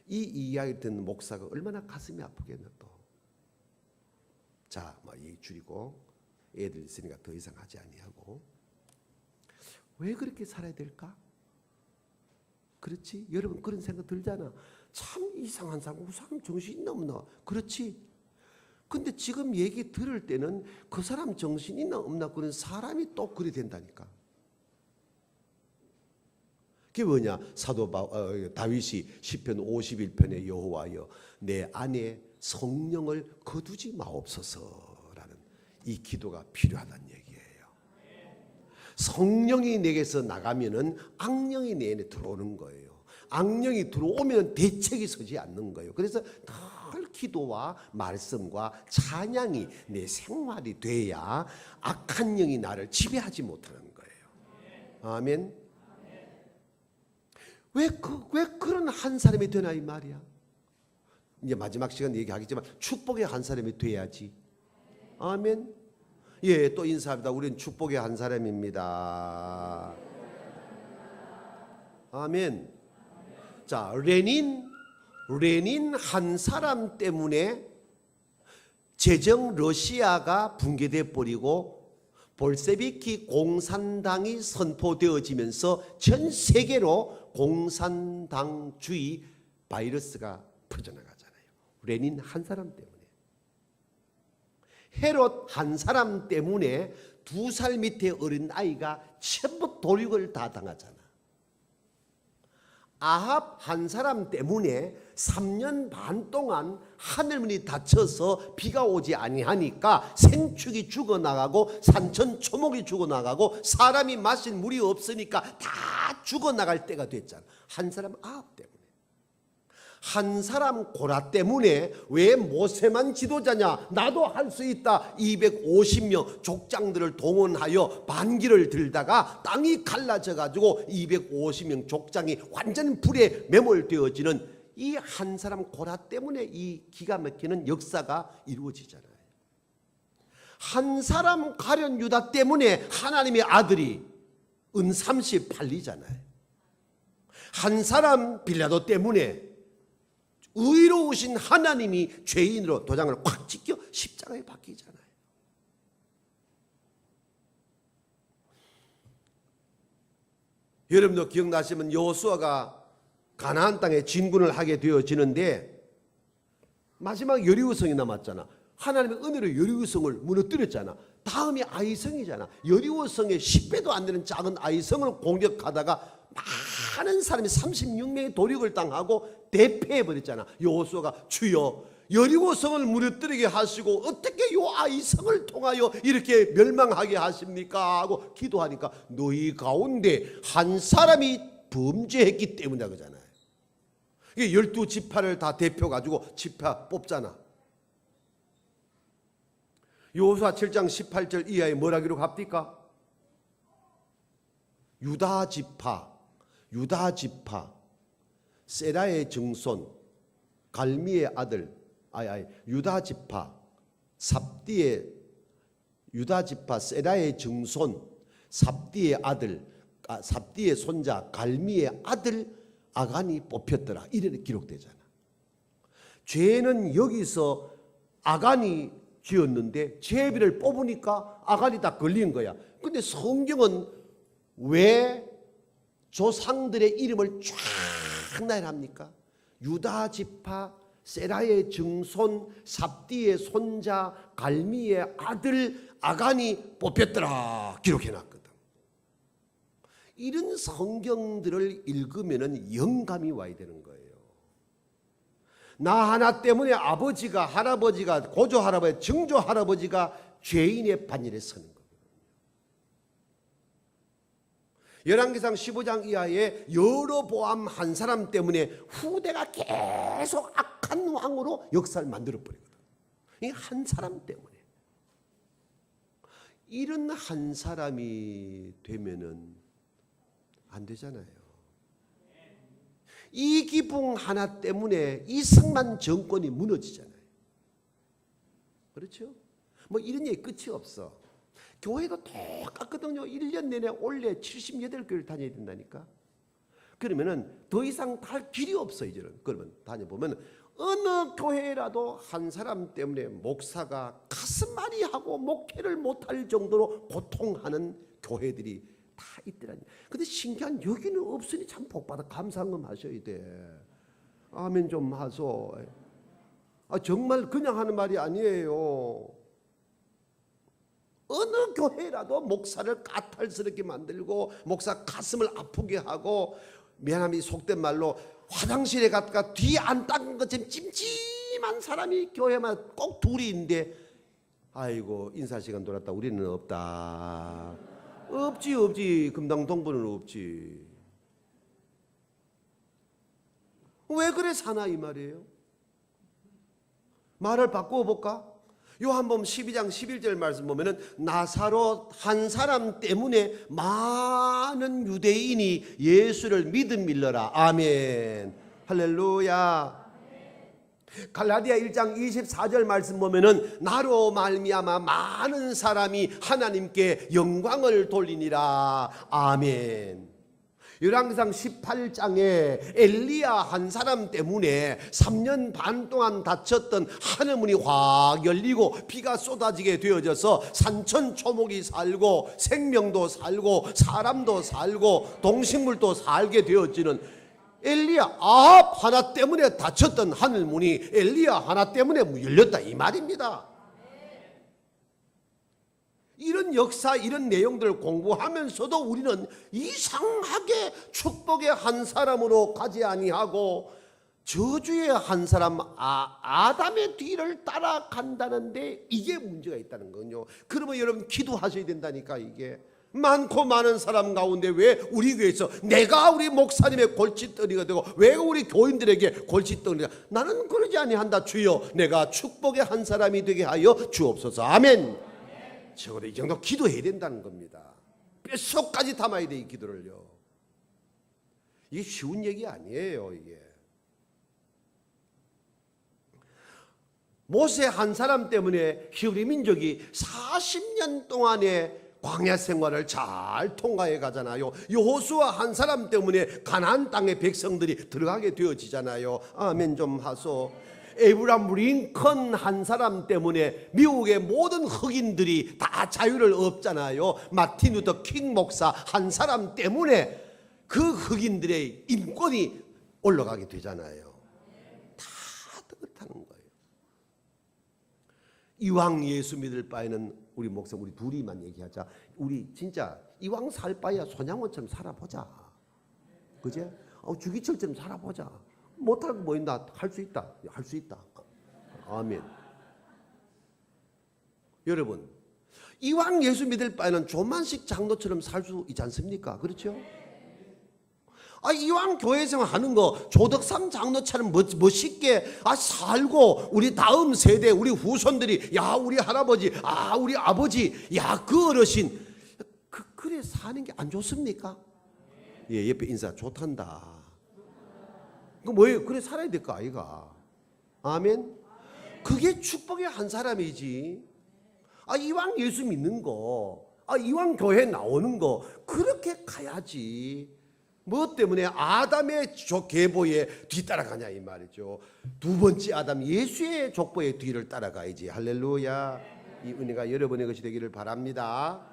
[SPEAKER 1] 이 이야기를 듣는 목사가 얼마나 가슴이 아프겠나 또. 자, 이 줄이고 애들 있으니까 더 이상 하지 아니하고. 왜 그렇게 살아야 될까? 그렇지? 여러분 그런 생각 들잖아. 참 이상한 사람, 그 사람 정신 있나 없나? 그렇지? 근데 지금 얘기 들을 때는 그 사람 정신 있나 없나 그런 사람이 또 그리 된다니까. 그게 뭐냐? 사도 다윗이 시편 51편에 여호와여 내 안에 성령을 거두지 마옵소서라는 이 기도가 필요하다는 얘기예요. 성령이 내게서 나가면은 악령이 내 안에 들어오는 거예요. 악령이 들어오면 대책이 서지 않는 거예요. 그래서 늘 기도와 말씀과 찬양이 내 생활이 돼야 악한 영이 나를 지배하지 못하는 거예요. 아멘. 왜 그런 한 사람이 되나 이 말이야. 이제 마지막 시간 얘기하겠지만 축복의 한 사람이 돼야지. 아멘. 예, 또 인사합니다. 우리는 축복의 한 사람입니다. 아멘. 자, 레닌 한 사람 때문에 제정 러시아가 붕괴돼 버리고 볼세비키 공산당이 선포되어지면서 전 세계로 공산당주의 바이러스가 퍼져나가잖아요. 레닌 한 사람 때문에. 헤롯 한 사람 때문에 2살 밑에 어린 아이가 전부 도륙을 다 당하잖아. 아합 한 사람 때문에 3년 반 동안 하늘문이 닫혀서 비가 오지 아니하니까 생축이 죽어나가고 산천 초목이 죽어나가고 사람이 마실 물이 없으니까 다 죽어나갈 때가 됐잖아. 한 사람 아합 때문에. 한 사람 고라 때문에 왜 모세만 지도자냐? 나도 할 수 있다. 250명 족장들을 동원하여 반기를 들다가 땅이 갈라져 가지고 250명 족장이 완전 불에 매몰되어지는 이 한 사람 고라 때문에 이 기가 막히는 역사가 이루어지잖아요. 한 사람 가련 유다 때문에 하나님의 아들이 은삼시 팔리잖아요. 한 사람 빌라도 때문에 의로우신 하나님이 죄인으로 도장을 확 찍혀 십자가에 박히잖아요. 여러분도 기억나시면 여호수아가 가나안 땅에 진군을 하게 되어지는데 마지막 여리고성이 남았잖아. 하나님의 은혜로 여리고성을 무너뜨렸잖아. 다음이 아이성이잖아. 여리고성의 10배도 안 되는 작은 아이성을 공격하다가 많은 사람이 36명의 도륙을 당하고 대패해버렸잖아. 여호수아가 주여 여리고성을 무너뜨리게 하시고 어떻게 요 아이성을 통하여 이렇게 멸망하게 하십니까? 하고 기도하니까 너희 가운데 한 사람이 범죄했기 때문이다 그러잖아요. 이게 12지파를 다 대표 가지고 지파 뽑잖아. 여호수아 7장 18절 이하에 뭐라 기록합니까? 유다지파 세라의 증손 갈미의 아들 유다지파 세라의 증손 삽디의 아들 삽디의 손자 갈미의 아들 아간이 뽑혔더라. 이렇게 기록되잖아. 죄는 여기서 아간이 지었는데 제비를 뽑으니까 아간이 다 걸린 거야. 근데 성경은 왜 조상들의 이름을 쫙 나열합니까? 유다 지파, 세라의 증손, 삽디의 손자, 갈미의 아들 아간이 뽑혔더라 기록해놨거든. 이런 성경들을 읽으면 영감이 와야 되는 거예요. 나 하나 때문에 아버지가, 할아버지가, 고조 할아버지, 증조 할아버지가 죄인의 반열에 서는 거예요. 열왕기상 15장 이하에 여로보암 한 사람 때문에 후대가 계속 악한 왕으로 역사를 만들어 버리거든. 이 한 사람 때문에. 이런 한 사람이 되면은 안 되잖아요. 이 기붕 하나 때문에 이승만 정권이 무너지잖아요. 그렇죠? 뭐 이런 얘기 끝이 없어. 교회도 똑같거든요. 1년 내내 올해 78교회를 다녀야 된다니까. 그러면은 더 이상 할 길이 없어 이제는. 그러면 다녀보면 어느 교회라도 한 사람 때문에 목사가 가슴앓이하고 목회를 못할 정도로 고통하는 교회들이 다 있더라니. 근데 신기한 여기는 없으니 참 복받아 감사한금 하셔야 돼. 아멘 좀 하소. 정말 그냥 하는 말이 아니에요. 어느 교회라도 목사를 까탈스럽게 만들고 목사 가슴을 아프게 하고 미안함이 속된 말로 화장실에 갔다가 뒤 안 닦은 것처럼 찜찜한 사람이 교회만 꼭 둘이 있는데 아이고 인사시간 돌았다 우리는 없다. 없지 금당 동부는 없지. 왜 그래 사나 이 말이에요. 말을 바꾸어 볼까? 요한복음 12장 11절 말씀 보면은 나사로 한 사람 때문에 많은 유대인이 예수를 믿음일러라. 아멘. 할렐루야. 갈라디아 1장 24절 말씀 보면은 나로 말미암아 많은 사람이 하나님께 영광을 돌리니라. 아멘. 열왕기상 18장에 엘리야 한 사람 때문에 3년 반 동안 닫혔던 하늘문이 확 열리고 비가 쏟아지게 되어져서 산천초목이 살고 생명도 살고 사람도 살고 동식물도 살게 되어지는 엘리야 아합 하나 때문에 닫혔던 하늘문이 엘리야 하나 때문에 열렸다 이 말입니다. 이런 역사 이런 내용들을 공부하면서도 우리는 이상하게 축복의 한 사람으로 가지 아니하고 저주의 한 사람 아담의 뒤를 따라간다는데 이게 문제가 있다는 거군요. 그러면 여러분 기도하셔야 된다니까. 이게 많고 많은 사람 가운데 왜 우리 교회에서 내가 우리 목사님의 골칫덩이가 되고 왜 우리 교인들에게 골칫덩이가 나는 그러지 아니한다. 주여 내가 축복의 한 사람이 되게 하여 주옵소서. 아멘. 적어도 이 정도 기도해야 된다는 겁니다. 뼛속까지 담아야 돼 이 기도를요. 이게 쉬운 얘기 아니에요. 이게 모세 한 사람 때문에 히브리 민족이 40년 동안의 광야 생활을 잘 통과해 가잖아요. 여호수아 한 사람 때문에 가나안 땅의 백성들이 들어가게 되어지잖아요. 아멘 좀 하소. 에이브람 링컨 한 사람 때문에 미국의 모든 흑인들이 다 자유를 얻잖아요. 마틴 루터 킹 목사 한 사람 때문에 그 흑인들의 인권이 올라가게 되잖아요. 다 그렇다는 거예요. 이왕 예수 믿을 바에는 우리 목사 우리 둘이만 얘기하자. 우리 진짜 이왕 살 바에야 손양원처럼 살아보자. 그제? 주기철처럼 살아보자. 못할 거 뭐 있나? 할 수 있다. 할 수 있다. 아멘. 여러분, 이왕 예수 믿을 바에는 조만식 장로처럼 살 수 있지 않습니까? 그렇죠? 이왕 교회 생활하는 거 조덕삼 장로처럼 멋있게 살고 우리 다음 세대 우리 후손들이 야 우리 할아버지 우리 아버지 야 그 어르신 그래 사는 게 안 좋습니까? 예, 옆에 인사 좋단다. 그 뭐예요? 그래 살아야 될 거 아이가. 아멘. 그게 축복의 한 사람이지. 이왕 예수 믿는 거, 이왕 교회 나오는 거 그렇게 가야지. 뭐 때문에 아담의 계보에 뒤따라가냐 이 말이죠. 두 번째 아담 예수의 족보의 뒤를 따라가야지. 할렐루야. 이 은혜가 여러분의 것이 되기를 바랍니다.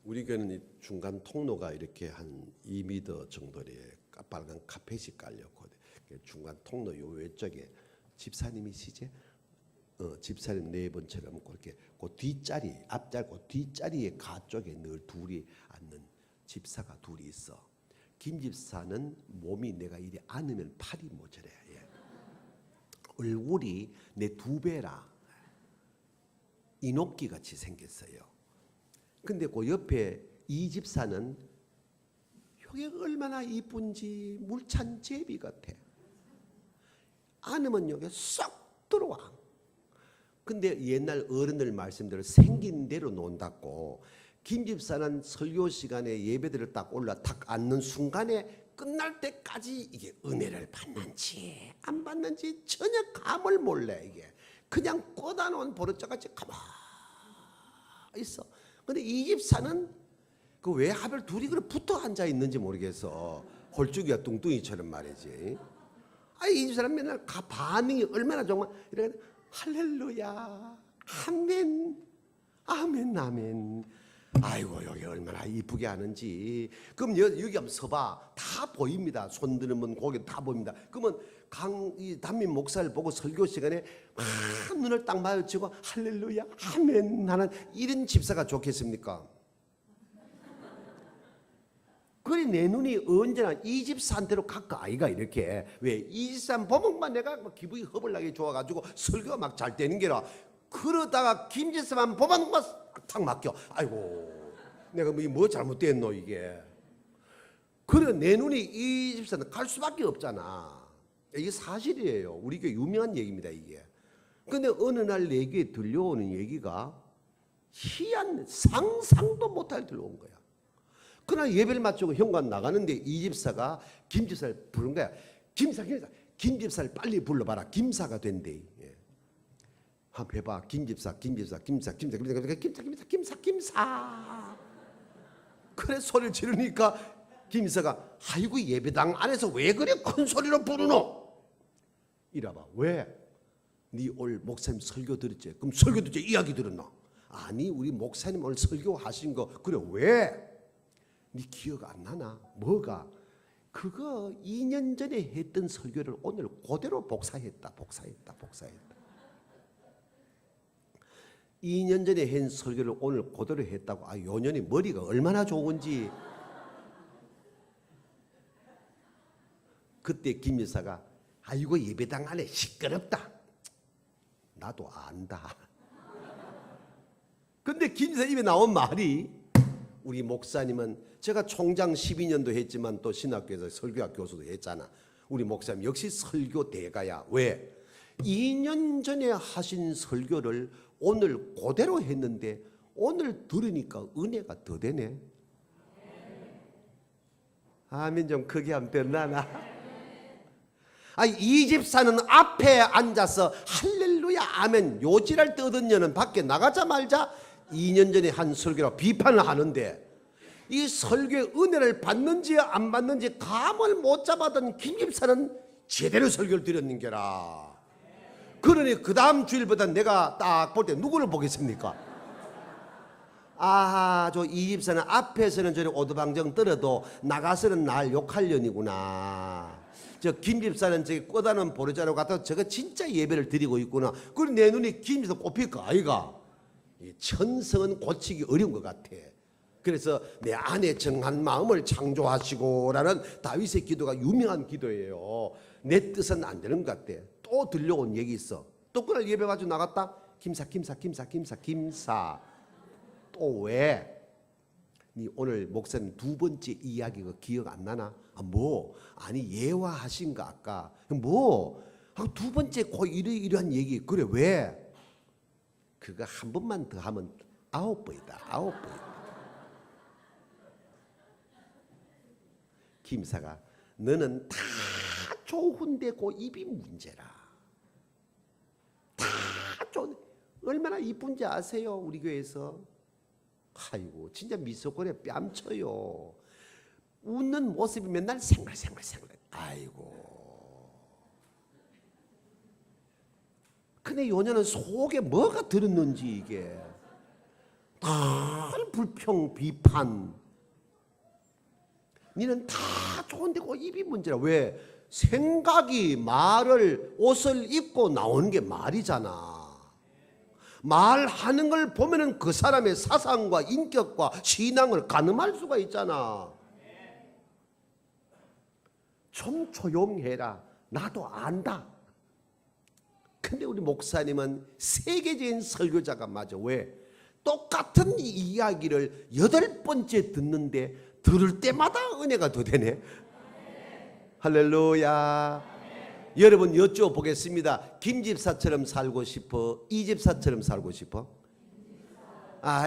[SPEAKER 1] 우리 교회는 중간 통로가 이렇게 한 2m 정도의 빨간 카펫이 깔렸고 중간 통로 요 외쪽에 집사님이시지? 집사님 네 번처럼 그렇게 그 뒷자리, 앞자리, 그 뒷자리에 가 쪽에 늘 둘이 앉는 집사가 둘이 있어. 김 집사는 몸이 내가 이리 앉으면 팔이 모자래. 예. 얼굴이 내 2배라 이녹기 같이 생겼어요. 근데 그 옆에 이 집사는 이게 얼마나 이쁜지 물찬 제비 같아. 앉으면 여기 쏙 들어와. 근데 옛날 어른들 말씀대로 생긴 대로 논다고 김 집사는 설교 시간에 예배들을 딱 올라 탁 앉는 순간에 끝날 때까지 이게 은혜를 받는지 안 받는지 전혀 감을 몰래. 이게 그냥 꽂아놓은 버릇자같이 가만히 있어. 근데 이 집사는 그 왜 하필 둘이 그렇게 붙어 앉아 있는지 모르겠어. 홀쭉이와 뚱뚱이처럼 말이지. 이 집사는 맨날 반응이 얼마나 정말 이렇게 할렐루야, 아멘, 아멘, 아멘. 아이고 여기 얼마나 이쁘게 하는지. 그럼 여기 한번 서봐. 다 보입니다. 손 드는 고개 다 보입니다. 그러면 이 담임 목사를 보고 설교 시간에 막 눈을 딱 마주치고 할렐루야, 아멘 하는 이런 집사가 좋겠습니까? 그래 내 눈이 언제나 이 집사한테로 갈까 아이가 이렇게. 왜 이 집사 보면만 내가 기분이 허벌나게 좋아가지고 설교가 막 잘 되는 게라. 그러다가 김 집사만 보면 탁 맡겨. 아이고 내가 뭐 잘못됐노 이게. 그래 내 눈이 이 집사는 갈 수밖에 없잖아. 이게 사실이에요. 우리 교회 유명한 얘기입니다 이게. 근데 어느 날 내 귀에 들려오는 얘기가 희한 상상도 못할 들려온 거야. 그날 예배를 마치고 현관 나가는데 이 집사가 김 집사를 부른 거야. 김 집사를 빨리 불러봐라. 김사가 된대. 예. 한번 해봐. 김 집사. 그래 소리를 지르니까 김 집사가 아이고 예배당 안에서 왜 그래 큰 소리로 부르노? 이라봐. 왜? 네 오늘 목사님 설교 들었지? 그럼 설교 듣지 이야기 들었나? 아니 우리 목사님 오늘 설교하신 거 그래 왜? 네 기억 안 나나? 뭐가? 그거 2년 전에 했던 설교를 오늘 그대로 복사했다. 2년 전에 한 설교를 오늘 그대로 했다고. 요년이 머리가 얼마나 좋은지. 그때 김 여사가 아이고 예배당 안에 시끄럽다. 나도 안다. 근데 김 여사 입에 나온 말이 우리 목사님은 제가 총장 12년도 했지만 또 신학교에서 설교학 교수도 했잖아. 우리 목사님 역시 설교 대가야. 왜? 2년 전에 하신 설교를 오늘 그대로 했는데 오늘 들으니까 은혜가 더 되네. 아멘 좀 크게 하면 됐나? 이 집사는 앞에 앉아서 할렐루야 아멘 요지랄 떠든 년은 밖에 나가자마자 2년 전에 한 설교라 비판을 하는데 이 설교의 은혜를 받는지 안 받는지 감을 못 잡았던 김 집사는 제대로 설교를 드렸는 게라. 그러니 그 다음 주일보다 내가 딱 볼 때 누구를 보겠습니까? 저 이 집사는 앞에서는 저리 오두방정 떨어도 나가서는 날 욕할 년이구나. 저 김 집사는 저기 꼬다는 보르자로 갖다 저거 진짜 예배를 드리고 있구나. 그리고 내 눈이 김 집사 꼽힐까 아이가. 천성은 고치기 어려운 것 같아. 그래서 내 안에 정한 마음을 창조하시고라는 다윗의 기도가 유명한 기도예요. 내 뜻은 안 되는 것 같아. 또 들려온 얘기 있어. 또 그날 예배 가지고 나갔다. 김사. 또 왜? 니 오늘 목사님 2번째 이야기 그 기억 안 나나? 아니 예화하신가 아까. 2번째 그 이러한 얘기. 그래 왜? 그거 한 번만 더 하면 9번이다. 9번. 김사가 너는 다 좋은데 그 입이 문제라. 다 좋은 얼마나 이쁜지 아세요? 우리 교회에서. 아이고 진짜 미소골에 뺨쳐요. 웃는 모습이 맨날 생글생글. 아이고. 근데 요년은 속에 뭐가 들었는지 이게 다 불평 비판. 니는 다 좋은데 그 입이 문제라. 왜? 생각이 옷을 입고 나오는 게 말이잖아. 말하는 걸 보면은 그 사람의 사상과 인격과 신앙을 가늠할 수가 있잖아. 좀 조용해라. 나도 안다. 근데 우리 목사님은 세계적인 설교자가 맞아. 왜? 똑같은 이야기를 8번째 듣는데 들을 때마다 은혜가 더 되네. 할렐루야. 여러분 여쭤보겠습니다. 김 집사처럼 살고 싶어? 이 집사처럼 살고 싶어?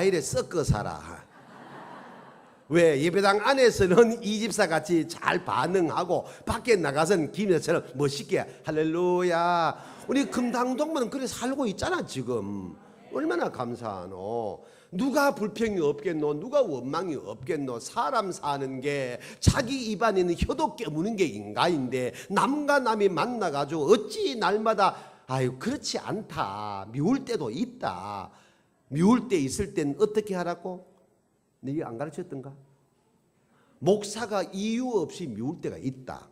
[SPEAKER 1] 이래 섞어 살아. 왜? 예배당 안에서는 이 집사 같이 잘 반응하고 밖에 나가서는 김 집사처럼 멋있게 할렐루야. 우리 금당동문은 그래 살고 있잖아 지금. 얼마나 감사하노. 누가 불평이 없겠노? 누가 원망이 없겠노? 사람 사는 게 자기 입안에는 혀도 깨무는 게 인간인데 남과 남이 만나가지고 어찌 날마다 아유 그렇지 않다. 미울 때도 있다. 미울 때 있을 땐 어떻게 하라고? 네게 안 가르쳤던가? 목사가 이유 없이 미울 때가 있다.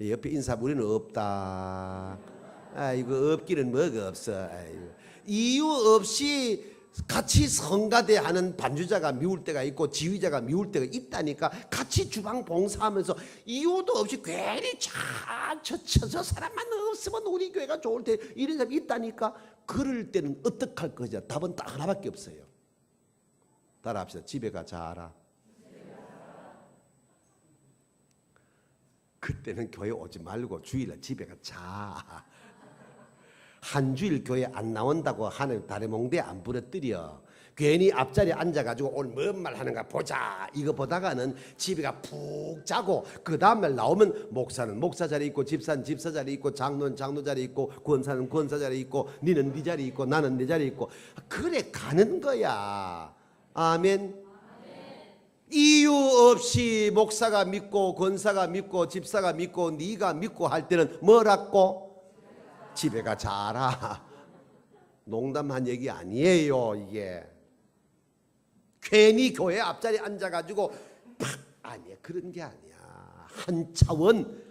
[SPEAKER 1] 옆에 인사 우리는 없다. 아이고 없기는 뭐가 없어. 아이고. 이유 없이 같이 성가대하는 반주자가 미울 때가 있고 지휘자가 미울 때가 있다니까. 같이 주방 봉사하면서 이유도 없이 괜히 저 사람만 없으면 우리 교회가 좋을 때 이런 사람이 있다니까. 그럴 때는 어떡할 거냐? 답은 딱 하나밖에 없어요. 따라합시다. 집에 가 자라. 그때는 교회 오지 말고 주일날 집에 가 자. 한 주일 교회 안 나온다고 하는 다리몽대 안 부러뜨려. 괜히 앞자리에 앉아가지고 오늘 뭔 말 하는가 보자 이거 보다가는 집에 가 푹 자고 그 다음날 나오면 목사는 목사 자리 있고 집사는 집사 자리 있고 장로는 장로 자리 있고 권사는 권사 자리 있고 니는 네 자리 있고 나는 내 자리 있고 그래 가는 거야. 아멘. 이유 없이 목사가 믿고 권사가 믿고 집사가 믿고 네가 믿고 할 때는 뭐라고? 집에 가 자라. 농담한 얘기 아니에요 이게. 괜히 교회 앞자리에 앉아가지고 아니야 그런 게 아니야. 한 차원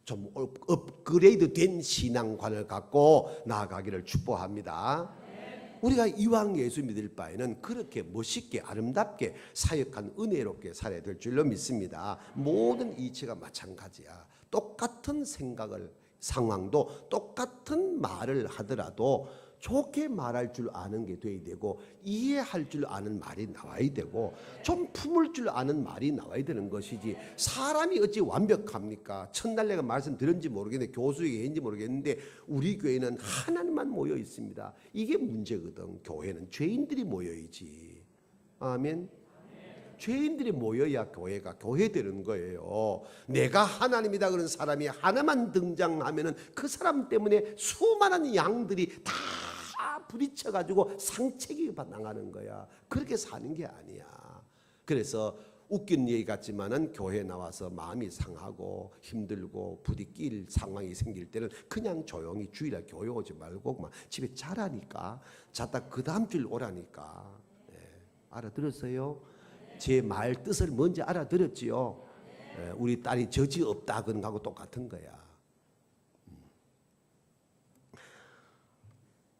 [SPEAKER 1] 좀 업그레이드 된 신앙관을 갖고 나아가기를 축복합니다. 우리가 이왕 예수 믿을 바에는 그렇게 멋있게 아름답게 사역한 은혜롭게 살아야 될 줄로 믿습니다. 모든 이치가 마찬가지야. 똑같은 생각을 상황도 똑같은 말을 하더라도 좋게 말할 줄 아는 게 돼야 되고 이해할 줄 아는 말이 나와야 되고 좀 품을 줄 아는 말이 나와야 되는 것이지. 사람이 어찌 완벽합니까? 첫날 내가 말씀드렸는지 모르겠는데 교수에게 했는지 모르겠는데 우리 교회는 하나님만 모여 있습니다. 이게 문제거든. 교회는 죄인들이 모여있지. 아멘. 죄인들이 모여야 교회가 교회 되는 거예요. 내가 하나님이다 그런 사람이 하나만 등장하면은 그 사람 때문에 수많은 양들이 다 부딪혀가지고 상책이 나가는 거야. 그렇게 사는 게 아니야. 그래서 웃긴 얘기 같지만은 교회 나와서 마음이 상하고 힘들고 부딪 낄 상황이 생길 때는 그냥 조용히 주일날 교회 오지 말고 막 집에 자라니까. 자다 그 다음 주일 오라니까. 네. 알아들었어요? 제 말 뜻을 뭔지 알아들었지요? 우리 딸이 저지 없다 그런 거하고 똑같은 거야.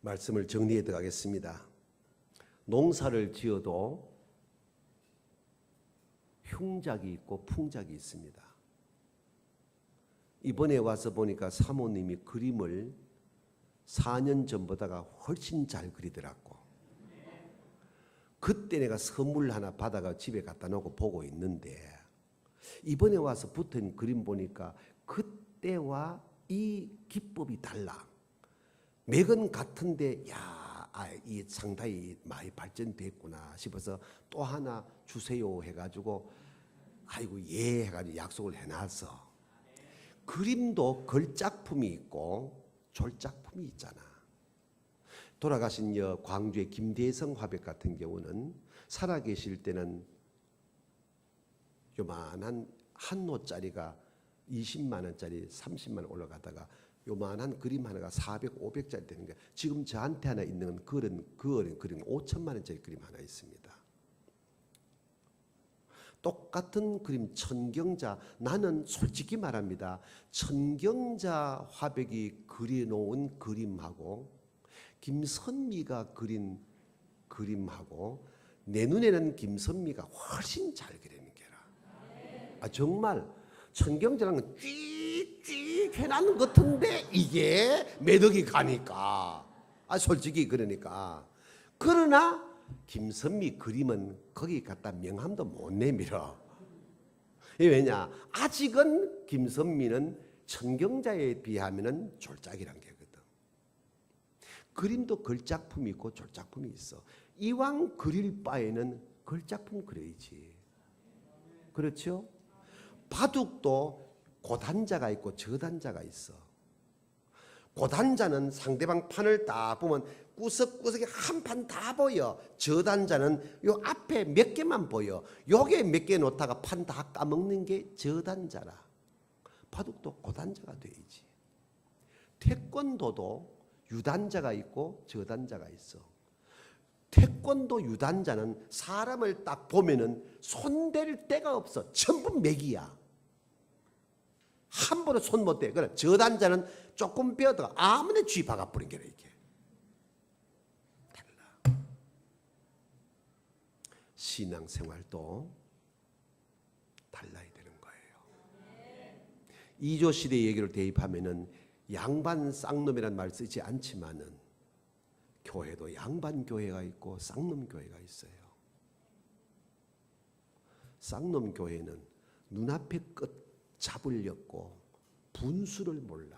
[SPEAKER 1] 말씀을 정리해 들어가겠습니다. 농사를 지어도 흉작이 있고 풍작이 있습니다. 이번에 와서 보니까 사모님이 그림을 4년 전보다가 훨씬 잘 그리더라고. 그때 내가 선물 하나 받아가 집에 갖다 놓고 보고 있는데 이번에 와서 붙은 그림 보니까 그때와 이 기법이 달라. 맥은 같은데 이 상당히 많이 발전됐구나 싶어서 또 하나 주세요 해가지고 아이고 예 해가지고 약속을 해놨어. 그림도 걸작품이 있고 졸작품이 있잖아. 돌아가신 광주의 김대성 화백 같은 경우는 살아계실 때는 요만한 한 노짜리가 20만 원짜리 30만 원 올라가다가 요만한 그림 하나가 400, 500짜리 되는 거야. 지금 저한테 하나 있는 그런 그림 5천만 원짜리 그림 하나 있습니다. 똑같은 그림 천경자, 나는 솔직히 말합니다. 천경자 화백이 그려놓은 그림하고 김선미가 그린 그림하고 내 눈에는 김선미가 훨씬 잘 그리는 게라. 정말 천경제랑은 쥐쥐 해놨는 것 같은데 이게 매덕이 가니까. 솔직히 그러니까. 그러나 김선미 그림은 거기 갖다 명함도 못 내밀어. 왜냐? 아직은 김선미는 천경자에 비하면 졸작이란 게거든. 그림도 걸작품이 있고 졸작품이 있어. 이왕 그릴 바에는 걸작품 그려야지. 그렇죠? 바둑도 고단자가 있고 저단자가 있어. 고단자는 상대방 판을 딱 보면 구석구석에 한 판 다 보여. 저단자는 요 앞에 몇 개만 보여. 요게 몇 개 놓다가 판 다 까먹는 게 저단자라. 바둑도 고단자가 돼야지. 태권도도 유단자가 있고 저단자가 있어. 태권도 유단자는 사람을 딱 보면은 손댈 데가 없어. 전부 맥이야. 한 번에 손 못 대. 그래. 저단자는 조금 빼다가 아무나 쥐 박아버린 게라 이게. 달라. 신앙생활도 달라야 되는 거예요. 이조 시대 얘기를 대입하면은 양반 쌍놈이라는 말 쓰지 않지만은 교회도 양반 교회가 있고 쌍놈 교회가 있어요. 쌍놈 교회는 눈앞에 끝 잡으려고 분수를 몰라.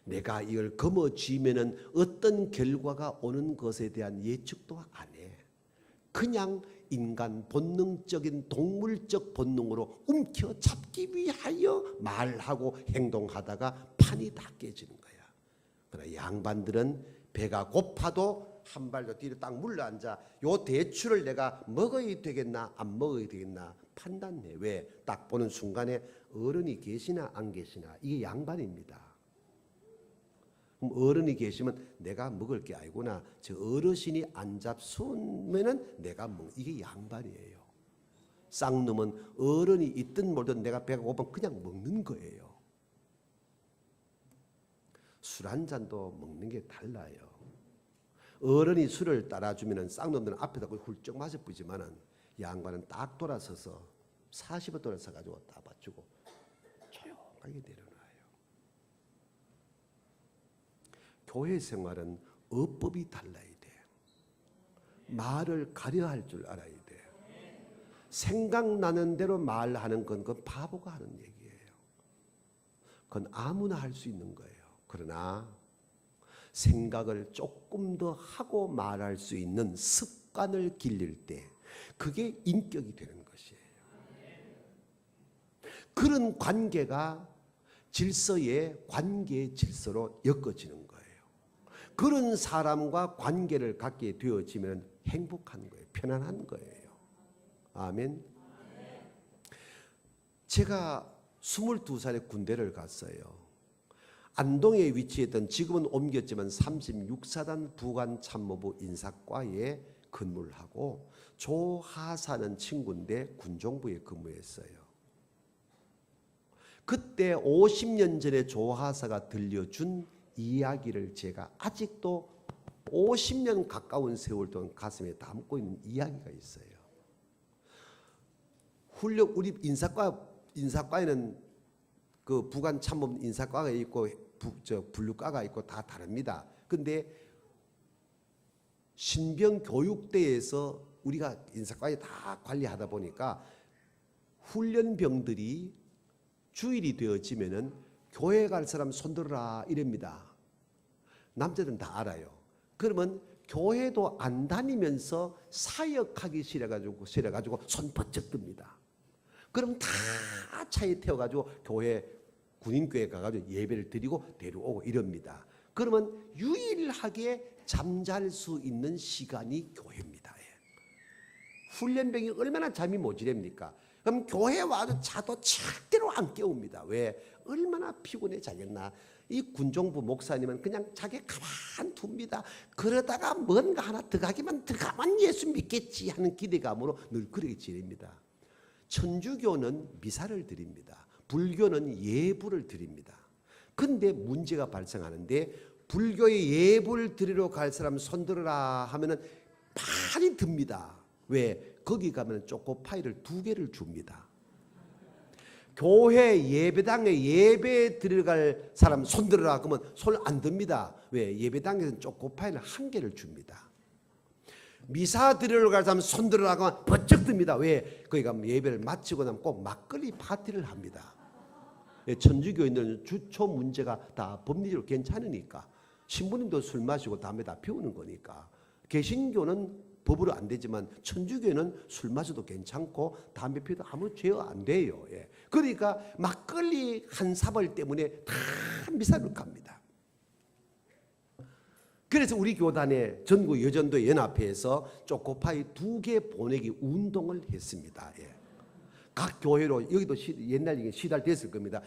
[SPEAKER 1] 내가 이걸 거머쥐면은 어떤 결과가 오는 것에 대한 예측도 안 해. 그냥 인간 본능적인 동물적 본능으로 움켜잡기 위하여 말하고 행동하다가 판이 다 깨지는 거야. 그러나 양반들은 배가 고파도 한 발 더 뒤로 딱 물러앉아. 요 대추를 내가 먹어야 되겠나 안 먹어야 되겠나 판단해. 왜? 딱 보는 순간에 어른이 계시나 안 계시나. 이게 양반입니다. 그럼 어른이 계시면 내가 먹을 게 아니구나. 저 어르신이 안 잡수면은 내가 먹. 이게 양반이에요. 쌍놈은 어른이 있든 뭐든 내가 배가 고프면 그냥 먹는 거예요. 술 한 잔도 먹는 게 달라요. 어른이 술을 따라주면은 쌍놈들은 앞에다 훌쩍 마셔 보이지만은 양반은 딱 돌아서서 40을 돌아서 가지고 다 맞추고 조용하게 내려놔요. 교회 생활은 어법이 달라야 돼. 말을 가려할 줄 알아야 돼. 생각나는 대로 말하는 건 그건 바보가 하는 얘기예요. 그건 아무나 할 수 있는 거예요. 그러나 생각을 조금 더 하고 말할 수 있는 습관을 길릴 때 그게 인격이 되는 것이에요. 그런 관계가 질서의 관계의 질서로 엮어지는 거예요. 그런 사람과 관계를 갖게 되어지면 행복한 거예요. 편안한 거예요. 아멘. 제가 22살에 군대를 갔어요. 안동에 위치했던 지금은 옮겼지만 36사단 부관참모부 인사과에 근무를 하고 조하사는 친구인데 군정부에 근무했어요. 그때 50년 전에 조하사가 들려준 이야기를 제가 아직도 50년 가까운 세월 동안 가슴에 담고 있는 이야기가 있어요. 우리 인사과에는 그 부관 참모부 인사과가 있고 분류과가 있고 다 다릅니다. 근데 신병 교육대에서 우리가 인사과에 다 관리하다 보니까 훈련병들이 주일이 되어지면은 교회 갈 사람 손들어라 이럽니다. 남자들은 다 알아요. 그러면 교회도 안 다니면서 사역하기 싫어가지고 손 번쩍 듭니다. 그럼 다 차에 태워가지고 교회 군인교회 가가지고 예배를 드리고 데려오고 이럽니다. 그러면 유일하게 잠잘 수 있는 시간이 교회입니다. 훈련병이 얼마나 잠이 모자랍니까? 그럼 교회 와도 자도 절대로 안 깨웁니다. 왜? 얼마나 피곤해 자겠나. 이 군정부 목사님은 그냥 자기 가만 둡니다. 그러다가 뭔가 하나 들어가기만 들어가면 예수 믿겠지 하는 기대감으로 늘 그렇게 지냅니다. 천주교는 미사를 드립니다. 불교는 예불을 드립니다. 근데 문제가 발생하는데 불교의 예불 드리러 갈 사람 손들어라 하면은 많이 듭니다. 왜? 거기 가면 초코파이를 2개를 줍니다. 교회 예배당에 예배 드리러 갈 사람 손들어라 그러면 손 안 듭니다. 왜? 예배당에서는 초코파이를 1개를 줍니다. 미사 드리러 갈 사람 손들어라 그러면 번쩍 듭니다. 왜? 거기 가면 예배를 마치고 나면 꼭 막걸리 파티를 합니다. 천주교인들은 주초 문제가 다 법리적으로 괜찮으니까, 신부님도 술 마시고 담배 다 피우는 거니까. 개신교는 법으로 안 되지만 천주교는 술 마셔도 괜찮고 담배 피워도 아무 죄가 안 돼요. 예. 그러니까 막걸리 한 사발 때문에 다 미사를 갑니다. 그래서 우리 교단의 전국 여전도 연합회에서 초코파이 2개 보내기 운동을 했습니다. 예. 각 교회로, 여기도 옛날에 시달됐을 겁니다.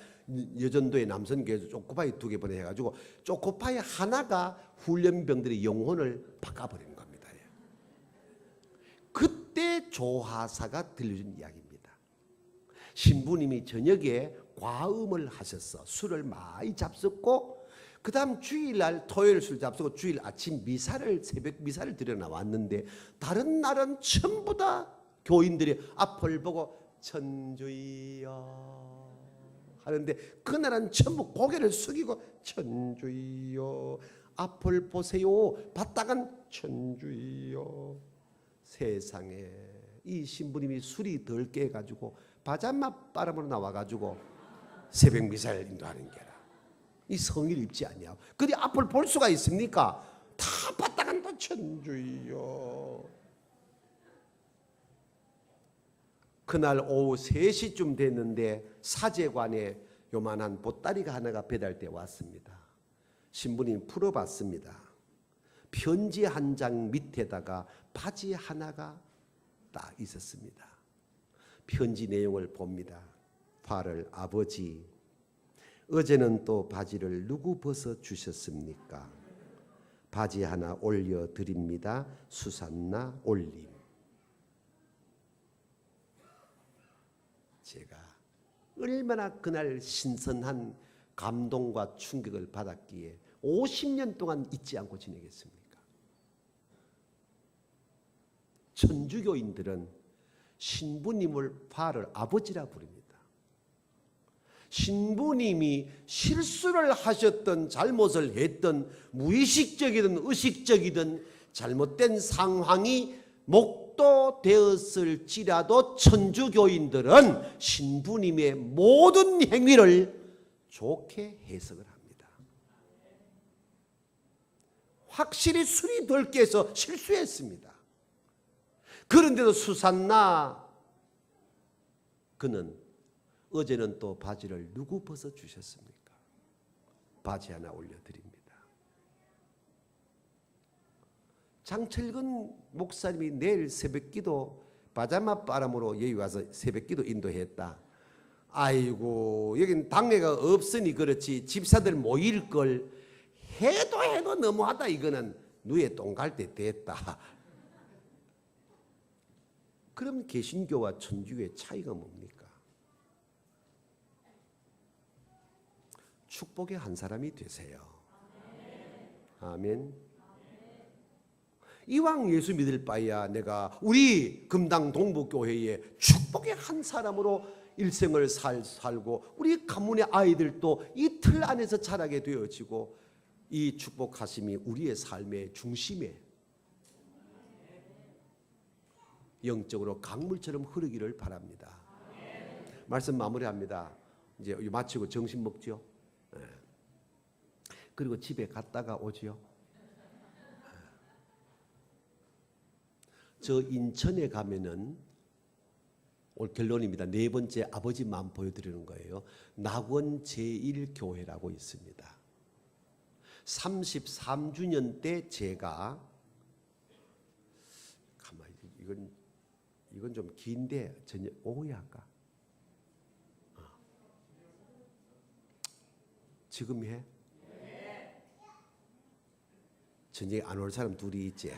[SPEAKER 1] 여전도의 남선교회에서 초코파이 2개 보내가지고 초코파이 하나가 훈련병들의 영혼을 바꿔버리는 겁니다. 예. 그때 조하사가 들려준 이야기입니다. 신부님이 저녁에 과음을 하셔서 술을 많이 잡섰고, 그 다음 주일날 토요일 술 잡수고 주일 아침 미사를, 새벽 미사를 드려 나왔는데, 다른 날은 전부 다 교인들이 앞을 보고 천주여 하는데, 그날은 전부 고개를 숙이고 천주여 앞을 보세요 봤다간 천주여. 세상에 이 신부님이 술이 덜 깨가지고 바자마 바람으로 나와가지고 새벽 미사를 인도하는 게라. 이 성의를 입지 아니하고 그리 앞을 볼 수가 있습니까? 다 봤다간 다 천주여. 그날 오후 3시쯤 됐는데 사제관에 요만한 보따리가 하나가 배달돼 왔습니다. 신부님이 풀어봤습니다. 편지 한 장 밑에다가 바지 하나가 딱 있었습니다. 편지 내용을 봅니다. 8월 아버지, 어제는 또 바지를 누구 벗어 주셨습니까? 바지 하나 올려드립니다. 수산나 올림. 제가 얼마나 그날 신선한 감동과 충격을 받았기에 50년 동안 잊지 않고 지내겠습니까? 천주교인들은 신부님을 8월 아버지라 부릅니다. 신부님이 실수를 하셨던, 잘못을 했던, 무의식적이든 의식적이든 잘못된 상황이 목도되었을지라도 천주교인들은 신부님의 모든 행위를 좋게 해석을 합니다. 확실히 술이 덜 깨서 실수했습니다. 그런데도 수산나 그는 어제는 또 바지를 누구 벗어 주셨습니까? 바지 하나 올려드립니다. 장철근 목사님이 내일 새벽기도 바자마 바람으로 여기 와서 새벽기도 인도했다. 아이고 여긴 당회가 없으니 그렇지 집사들 모일 걸 해도 너무하다. 이거는 누에 똥 갈 때 됐다. 그럼 개신교와 천주교의 차이가 뭡니까? 축복의 한 사람이 되세요. 아멘. 이왕 예수 믿을 바에야 내가 우리 금당 동부교회에 축복의 한 사람으로 일생을 살고 우리 가문의 아이들도 이 틀 안에서 자라게 되어지고 이 축복하심이 우리의 삶의 중심에 영적으로 강물처럼 흐르기를 바랍니다. 말씀 마무리합니다. 이제 마치고 점심 먹죠. 그리고 집에 갔다가 오지요. 저 인천에 가면은 오늘 결론입니다. 4번째 아버지 마음 보여드리는 거예요. 낙원 제1교회라고 있습니다. 33주년 때 제가 가만히 이건 좀 긴데 저녁 오후에 할까? 지금 해? 저녁에 안 올 사람 둘이 있지.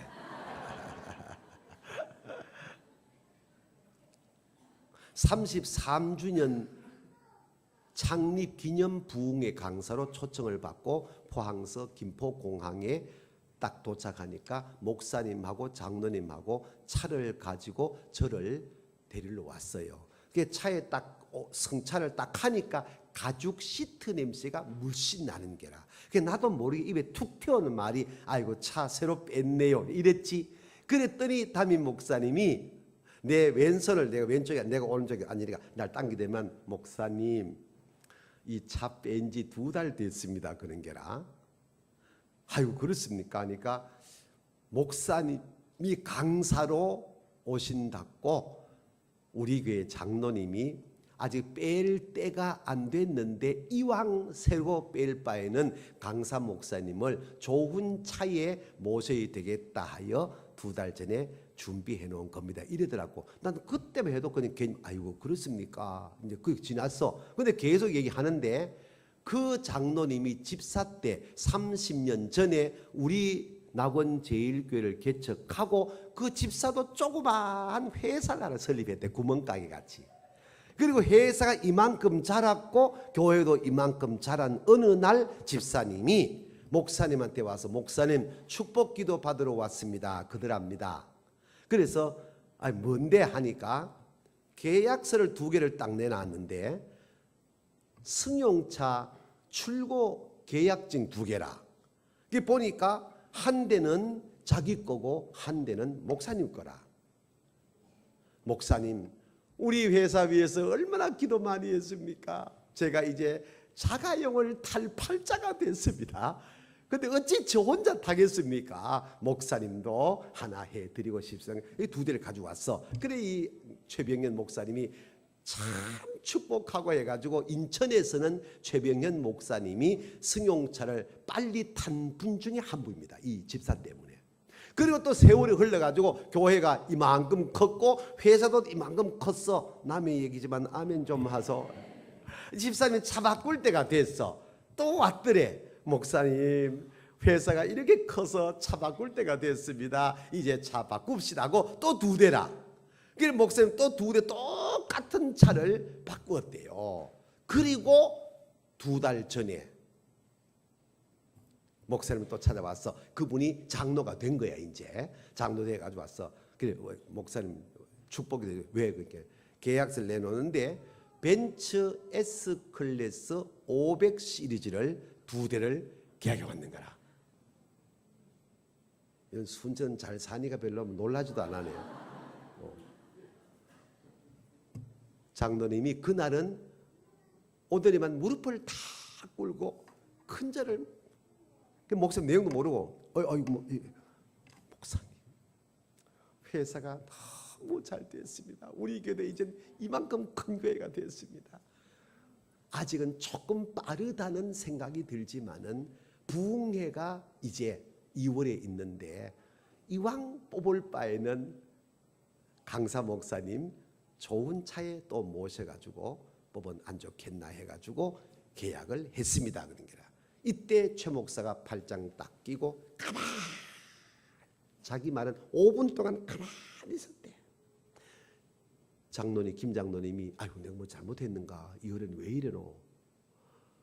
[SPEAKER 1] 33주년 창립 기념 부흥회 강사로 초청을 받고 포항서 김포공항에 딱 도착하니까 목사님하고 장로님하고 차를 가지고 저를 데리러 왔어요. 그 차에 딱 승차를 딱 하니까 가죽 시트 냄새가 물씬 나는 게라. 나도 모르게 입에 툭 튀어오는 말이 아이고 차 새로 뺐네요 이랬지. 그랬더니 담임 목사님이 내 왼손을 내가 왼쪽에 내가 오른쪽에 앉으니까 날 당기대면 목사님 이 차 뺀 지 2달 됐습니다 그런 게라. 아이고 그렇습니까 하니까 목사님이 강사로 오신다고 우리 교회 장로님이 아직 뺄 때가 안 됐는데 이왕 새로 뺄 바에는 강사 목사님을 좋은 차에 모셔야 되겠다 하여 2달 전에 준비해 놓은 겁니다 이러더라고. 난 그때만 해도 그냥 괜히 아이고 그렇습니까 이제 그 지났어. 근데 계속 얘기하는데 그 장로님이 집사 때 30년 전에 우리 낙원제일교회를 개척하고 그 집사도 조그마한 회사를 하나 설립했대. 구멍가게 같이. 그리고 회사가 이만큼 자랐고 교회도 이만큼 자란 어느 날 집사님이 목사님한테 와서 목사님 축복기도 받으러 왔습니다 그러랍니다. 그래서 뭔데 하니까 계약서를 2개를 딱 내놨는데 승용차 출고 계약증 2개라. 이게 보니까 한 대는 자기 거고 한 대는 목사님 거라. 목사님 우리 회사 위해서 얼마나 기도 많이 했습니까? 제가 이제 자가용을 탈 팔자가 됐습니다. 근데 어찌 저 혼자 타겠습니까? 목사님도 하나 해드리고 싶습니다. 이 2대를 가져왔어. 그래 이 최병현 목사님이 참 축복하고 해가지고 인천에서는 최병현 목사님이 승용차를 빨리 탄 분 중에 한 분입니다. 이 집사 때문에. 그리고 또 세월이 흘러가지고 교회가 이만큼 컸고 회사도 이만큼 컸어. 남의 얘기지만 아멘 좀 하소. 집사님이 차 바꿀 때가 됐어. 또 왔더래. 목사님 회사가 이렇게 커서 차 바꿀 때가 됐습니다. 이제 차 바꿉시다 하고 또 2대라. 그래서 목사님 또 2대 똑같은 차를 바꾸었대요. 그리고 2달 전에 목사님을 또 찾아왔어. 그분이 장로가 된 거야 이제. 장로 돼가지고 왔어. 그래 목사님 축복이 왜 그렇게 계약서를 내놓는데 벤츠 S 클래스 500 시리즈를 2대를 계약해 왔는 거라. 이런 순전 잘 사니까 별로 놀라지도 않아요. 장로님이 그날은 오더니만 무릎을 다 꿇고 큰절을 목사님 내용도 모르고 목사님 회사가 너무 잘 됐습니다. 우리 교회 이제 이만큼 큰 교회가 됐습니다. 아직은 조금 빠르다는 생각이 들지만은 부흥회가 이제 2월에 있는데 이왕 뽑을 바에는 강사 목사님 좋은 차에 또 모셔가지고 뽑으면 안 좋겠나 해가지고 계약을 했습니다. 그런 게라. 이때 최 목사가 팔짱 딱 끼고 가만히 자기 말은 5분 동안 가만히 있었대. 장로님 김 장로님이 아이고 내가 뭐 잘못했는가 이 어른이 왜 이래노.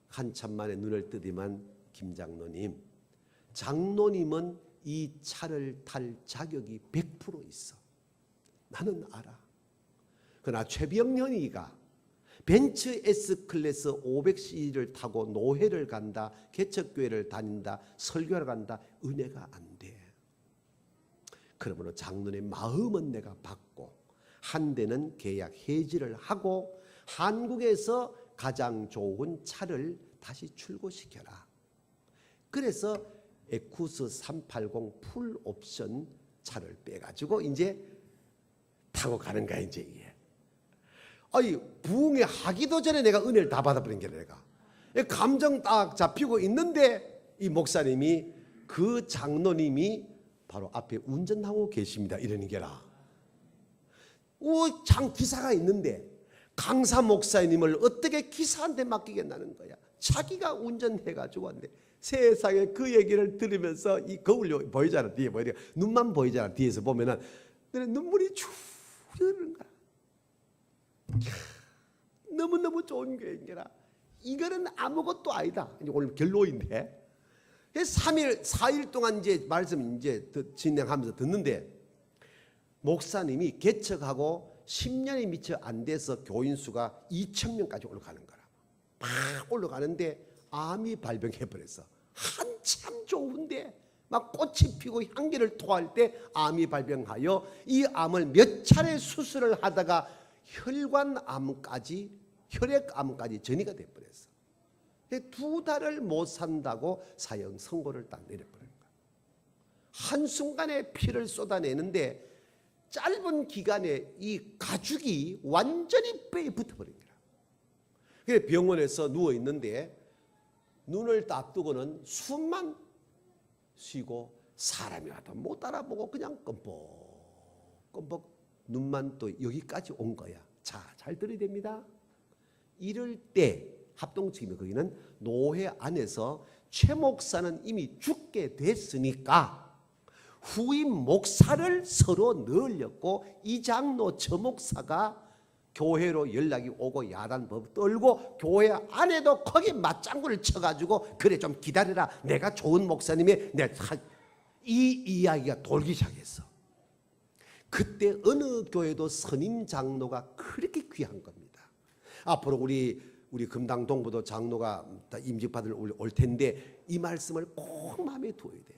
[SPEAKER 1] 한참 만에 눈을 뜨더만 김 장로님 장로님은 이 차를 탈 자격이 100% 있어. 나는 알아. 그러나 최병현이가 벤츠 S 클래스 500C를 타고 노회를 간다, 개척교회를 다닌다, 설교를 간다, 은혜가 안 돼. 그러므로 장로의 마음은 내가 받고 한 대는 계약 해지를 하고 한국에서 가장 좋은 차를 다시 출고시켜라. 그래서 에쿠스 380 풀 옵션 차를 빼가지고 이제 타고 가는 거야 이제 이게. 부흥회 하기도 전에 내가 은혜를 다 받아버린 게 내가. 감정 딱 잡히고 있는데 이 목사님이 그 장로님이 바로 앞에 운전하고 계십니다. 이러는 게라. 장 기사가 있는데 강사 목사님을 어떻게 기사한테 맡기겠다는 거야. 자기가 운전해가지고 왔는데 세상에 그 얘기를 들으면서 이 거울 보이잖아. 뒤에 보이니까 눈만 보이잖아. 뒤에서 보면은 눈물이 쭉 흐르는 거야. 너무너무 좋은 교회인게라. 이거는 아무것도 아니다. 이제 오늘 결론인데 3일, 4일 동안 이제 말씀 이제 진행하면서 듣는데 목사님이 개척하고 10년이 미처 안 돼서 교인 수가 2,000명까지 올라가는 거라. 막 올라가는데 암이 발병해 버렸어. 한참 좋은데 막 꽃이 피고 향기를 토할 때 암이 발병하여 이 암을 몇 차례 수술을 하다가 혈관암까지 혈액암까지 전이가 돼버렸어. 2달을 못 산다고 사형 선고를 딱 내려버린 거야. 한순간에 피를 쏟아내는데 짧은 기간에 이 가죽이 완전히 뼈에 붙어버린 거야. 그래서 병원에서 누워있는데 눈을 딱 뜨고는 숨만 쉬고 사람이 와도 못 알아보고 그냥 껌뻑껌뻑 눈만 또 여기까지 온 거야. 자, 잘 들어야 됩니다. 이럴 때 합동측이면 거기는 노회 안에서 최 목사는 이미 죽게 됐으니까 후임 목사를 서로 늘렸고 이 장로 저 목사가 교회로 연락이 오고 야단법 떨고 교회 안에도 거기 맞장구를 쳐가지고 그래 좀 기다려라 내가 좋은 목사님의 이 이야기가 돌기 시작했어. 그때 어느 교회도 선임 장로가 그렇게 귀한 겁니다. 앞으로 우리 금당 동부도 장로가 임직받을 올 텐데 이 말씀을 꼭 마음에 두어야 돼.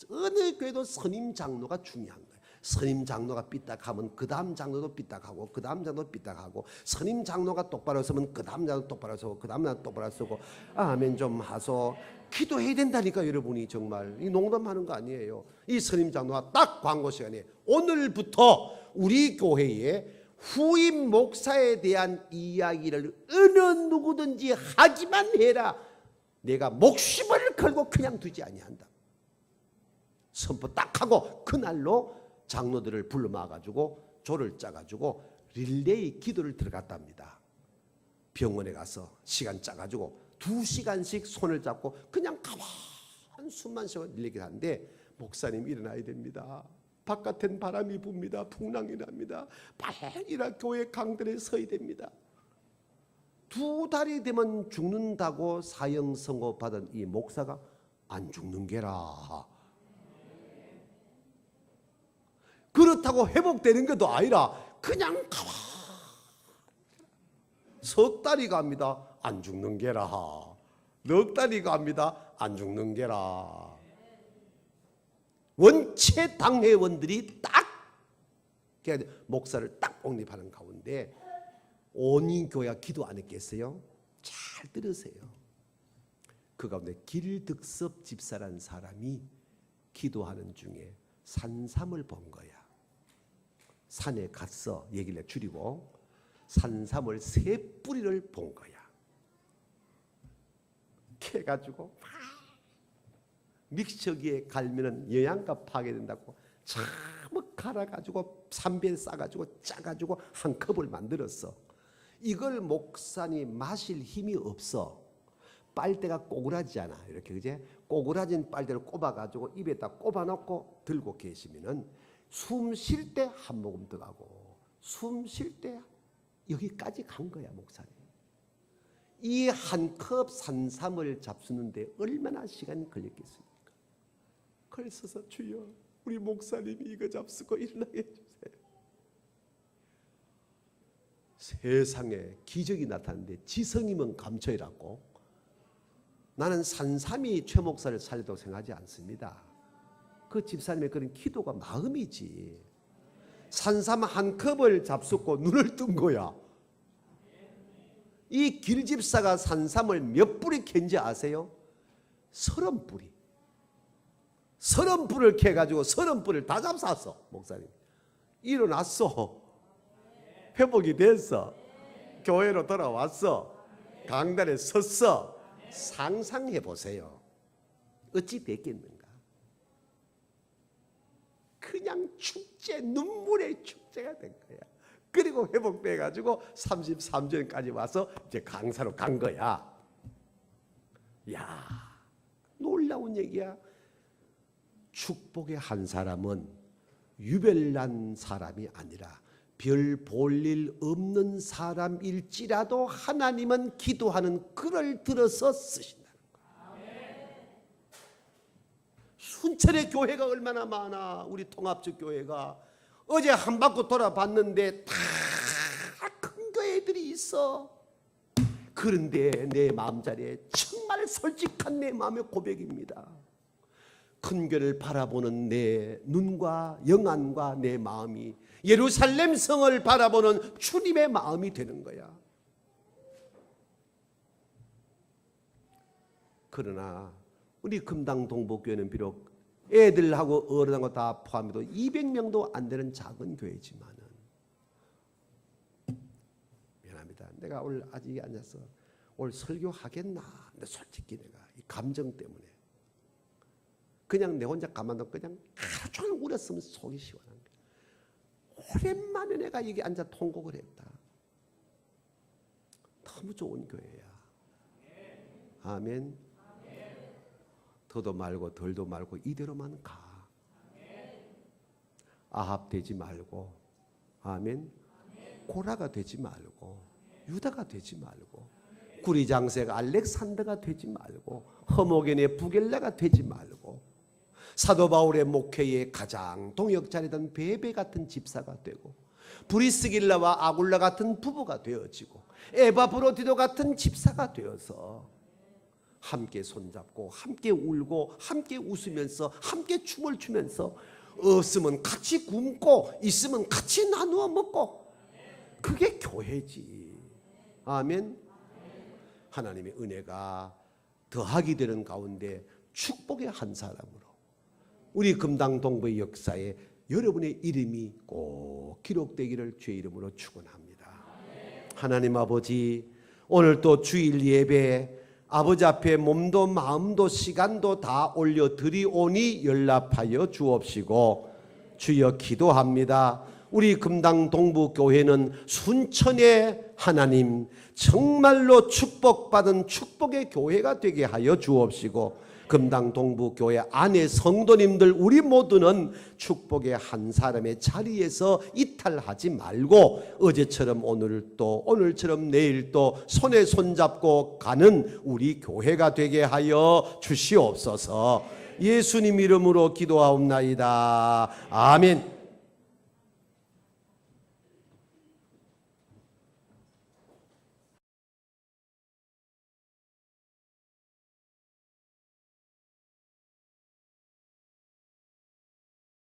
[SPEAKER 1] 어느 교회도 선임 장로가 중요한 거야. 선임 장로가 삐딱하면 그 다음 장로도 삐딱하고 그 다음 장로도 삐딱하고 선임 장로가 똑바로 서면 그 다음 장로도 똑바로 서고 그 다음 장로도 똑바로 서고 아멘 좀 하소. 기도해야 된다니까 여러분이 정말 이 농담하는 거 아니에요. 이 선임 장로가 딱 광고 시간에 오늘부터 우리 교회에 후임 목사에 대한 이야기를 어느 누구든지 하기만 해라. 내가 목숨을 걸고 그냥 두지 아니한다. 선포 딱 하고 그날로 장로들을 불러 모아가지고 조를 짜가지고 릴레이 기도를 들어갔답니다. 병원에 가서 시간 짜가지고 2시간씩 손을 잡고 그냥 가만 숨만 쉬고 릴레이를 하는데 목사님 일어나야 됩니다. 바깥엔 바람이 붑니다. 풍랑이 납니다. 빨리라 교회 강단에 서야 됩니다. 2달이 되면 죽는다고 사형 선고 받은 이 목사가 안 죽는 게라. 그렇다고 회복되는 것도 아니라 그냥 가만 석 달이 갑니다. 안 죽는 게라. 넉 달이 갑니다. 안 죽는 게라. 원체 당회원들이 딱 목사를 딱 옹립하는 가운데 온 교회가 기도 안 했겠어요? 잘 들으세요. 그 가운데 길득섭 집사라는 사람이 기도하는 중에 산삼을 본 거야. 산에 갔어. 얘기를 줄이고 산삼을 3뿌리를 본 거야. 캐가지고 믹서기에 갈면은 영양가 파괴된다고 잘못 갈아가지고 삼배에 싸가지고 짜가지고 한 컵을 만들었어. 이걸 목사님 마실 힘이 없어. 빨대가 꼬그라지잖아. 이렇게 그제 꼬그라진 빨대를 꼽아가지고 입에다 꼽아놓고 들고 계시면은 숨 쉴 때 한 모금 더 가고 숨 쉴 때 여기까지 간 거야 목사님. 이 한 컵 산삼을 잡수는데 얼마나 시간이 걸렸겠습니까? 그래서 주여 우리 목사님이 이거 잡수고 일어나게 해주세요. 세상에 기적이 나타났는데 지성이면 감춰이라고. 나는 산삼이 최 목사를 살리다고 생각하지 않습니다. 그 집사님의 그런 기도가 마음이지. 산삼 한 컵을 잡숫고 눈을 뜬 거야. 이 길집사가 산삼을 몇 뿌리 캔지 아세요? 30뿌리. 30뿌리를 캐가지고 30뿌리를 다 잡쌌어. 목사님 일어났어. 회복이 됐어. 교회로 돌아왔어. 강단에 섰어. 상상해 보세요. 어찌 됐겠는가? 그냥 축제, 눈물의 축제가 된 거야. 그리고 회복돼가지고 33전까지 와서 이제 강사로 간 거야. 야, 놀라운 얘기야. 축복의 한 사람은 유별난 사람이 아니라 별 볼 일 없는 사람일지라도 하나님은 기도하는 글을 들어서 쓰신다는 거예요. 순천의 교회가 얼마나 많아. 우리 통합적 교회가 어제 한 바퀴 돌아봤는데 다 큰 교회들이 있어. 그런데 내 마음자리에 정말 솔직한 내 마음의 고백입니다. 큰 교회를 바라보는 내 눈과 영안과 내 마음이 예루살렘 성을 바라보는 주님의 마음이 되는 거야. 그러나 우리 금당 동북교회는 비록 애들하고 어른하고 다 포함해도 200명도 안 되는 작은 교회지만은, 미안합니다. 내가 오늘 아직 앉아서 오늘 설교하겠나? 근데 솔직히 내가 이 감정 때문에 그냥 내 혼자 가만두고 그냥 하루 종일 울었으면 속이 시원한 거야. 오랜만에 내가 여기 앉아 통곡을 했다. 너무 좋은 교회야. 아멘. 더도 말고 덜도 말고 이대로만 가. 아합 되지 말고, 아멘. 고라가 되지 말고, 유다가 되지 말고, 구리장색 알렉산더가 되지 말고, 허목연의 부겔라가 되지 말고, 사도 바울의 목회에 가장 동역자리던 베베 같은 집사가 되고, 브리스길라와 아굴라 같은 부부가 되어지고, 에바브로디도 같은 집사가 되어서 함께 손잡고 함께 울고 함께 웃으면서 함께 춤을 추면서 없으면 같이 굶고 있으면 같이 나누어 먹고, 그게 교회지. 아멘. 하나님의 은혜가 더하게 되는 가운데 축복의 한 사람으로 우리 금당 동부의 역사에 여러분의 이름이 꼭 기록되기를 주의 이름으로 축원합니다. 하나님 아버지, 오늘 또 주일 예배 아버지 앞에 몸도 마음도 시간도 다 올려드리오니 연락하여 주옵시고, 주여 기도합니다. 우리 금당 동부교회는 순천의 하나님 정말로 축복받은 축복의 교회가 되게 하여 주옵시고, 금당 동부교회 안에 성도님들 우리 모두는 축복의 한 사람의 자리에서 이탈하지 말고 어제처럼 오늘 또 오늘처럼 내일 또 손에 손잡고 가는 우리 교회가 되게 하여 주시옵소서. 예수님 이름으로 기도하옵나이다. 아멘.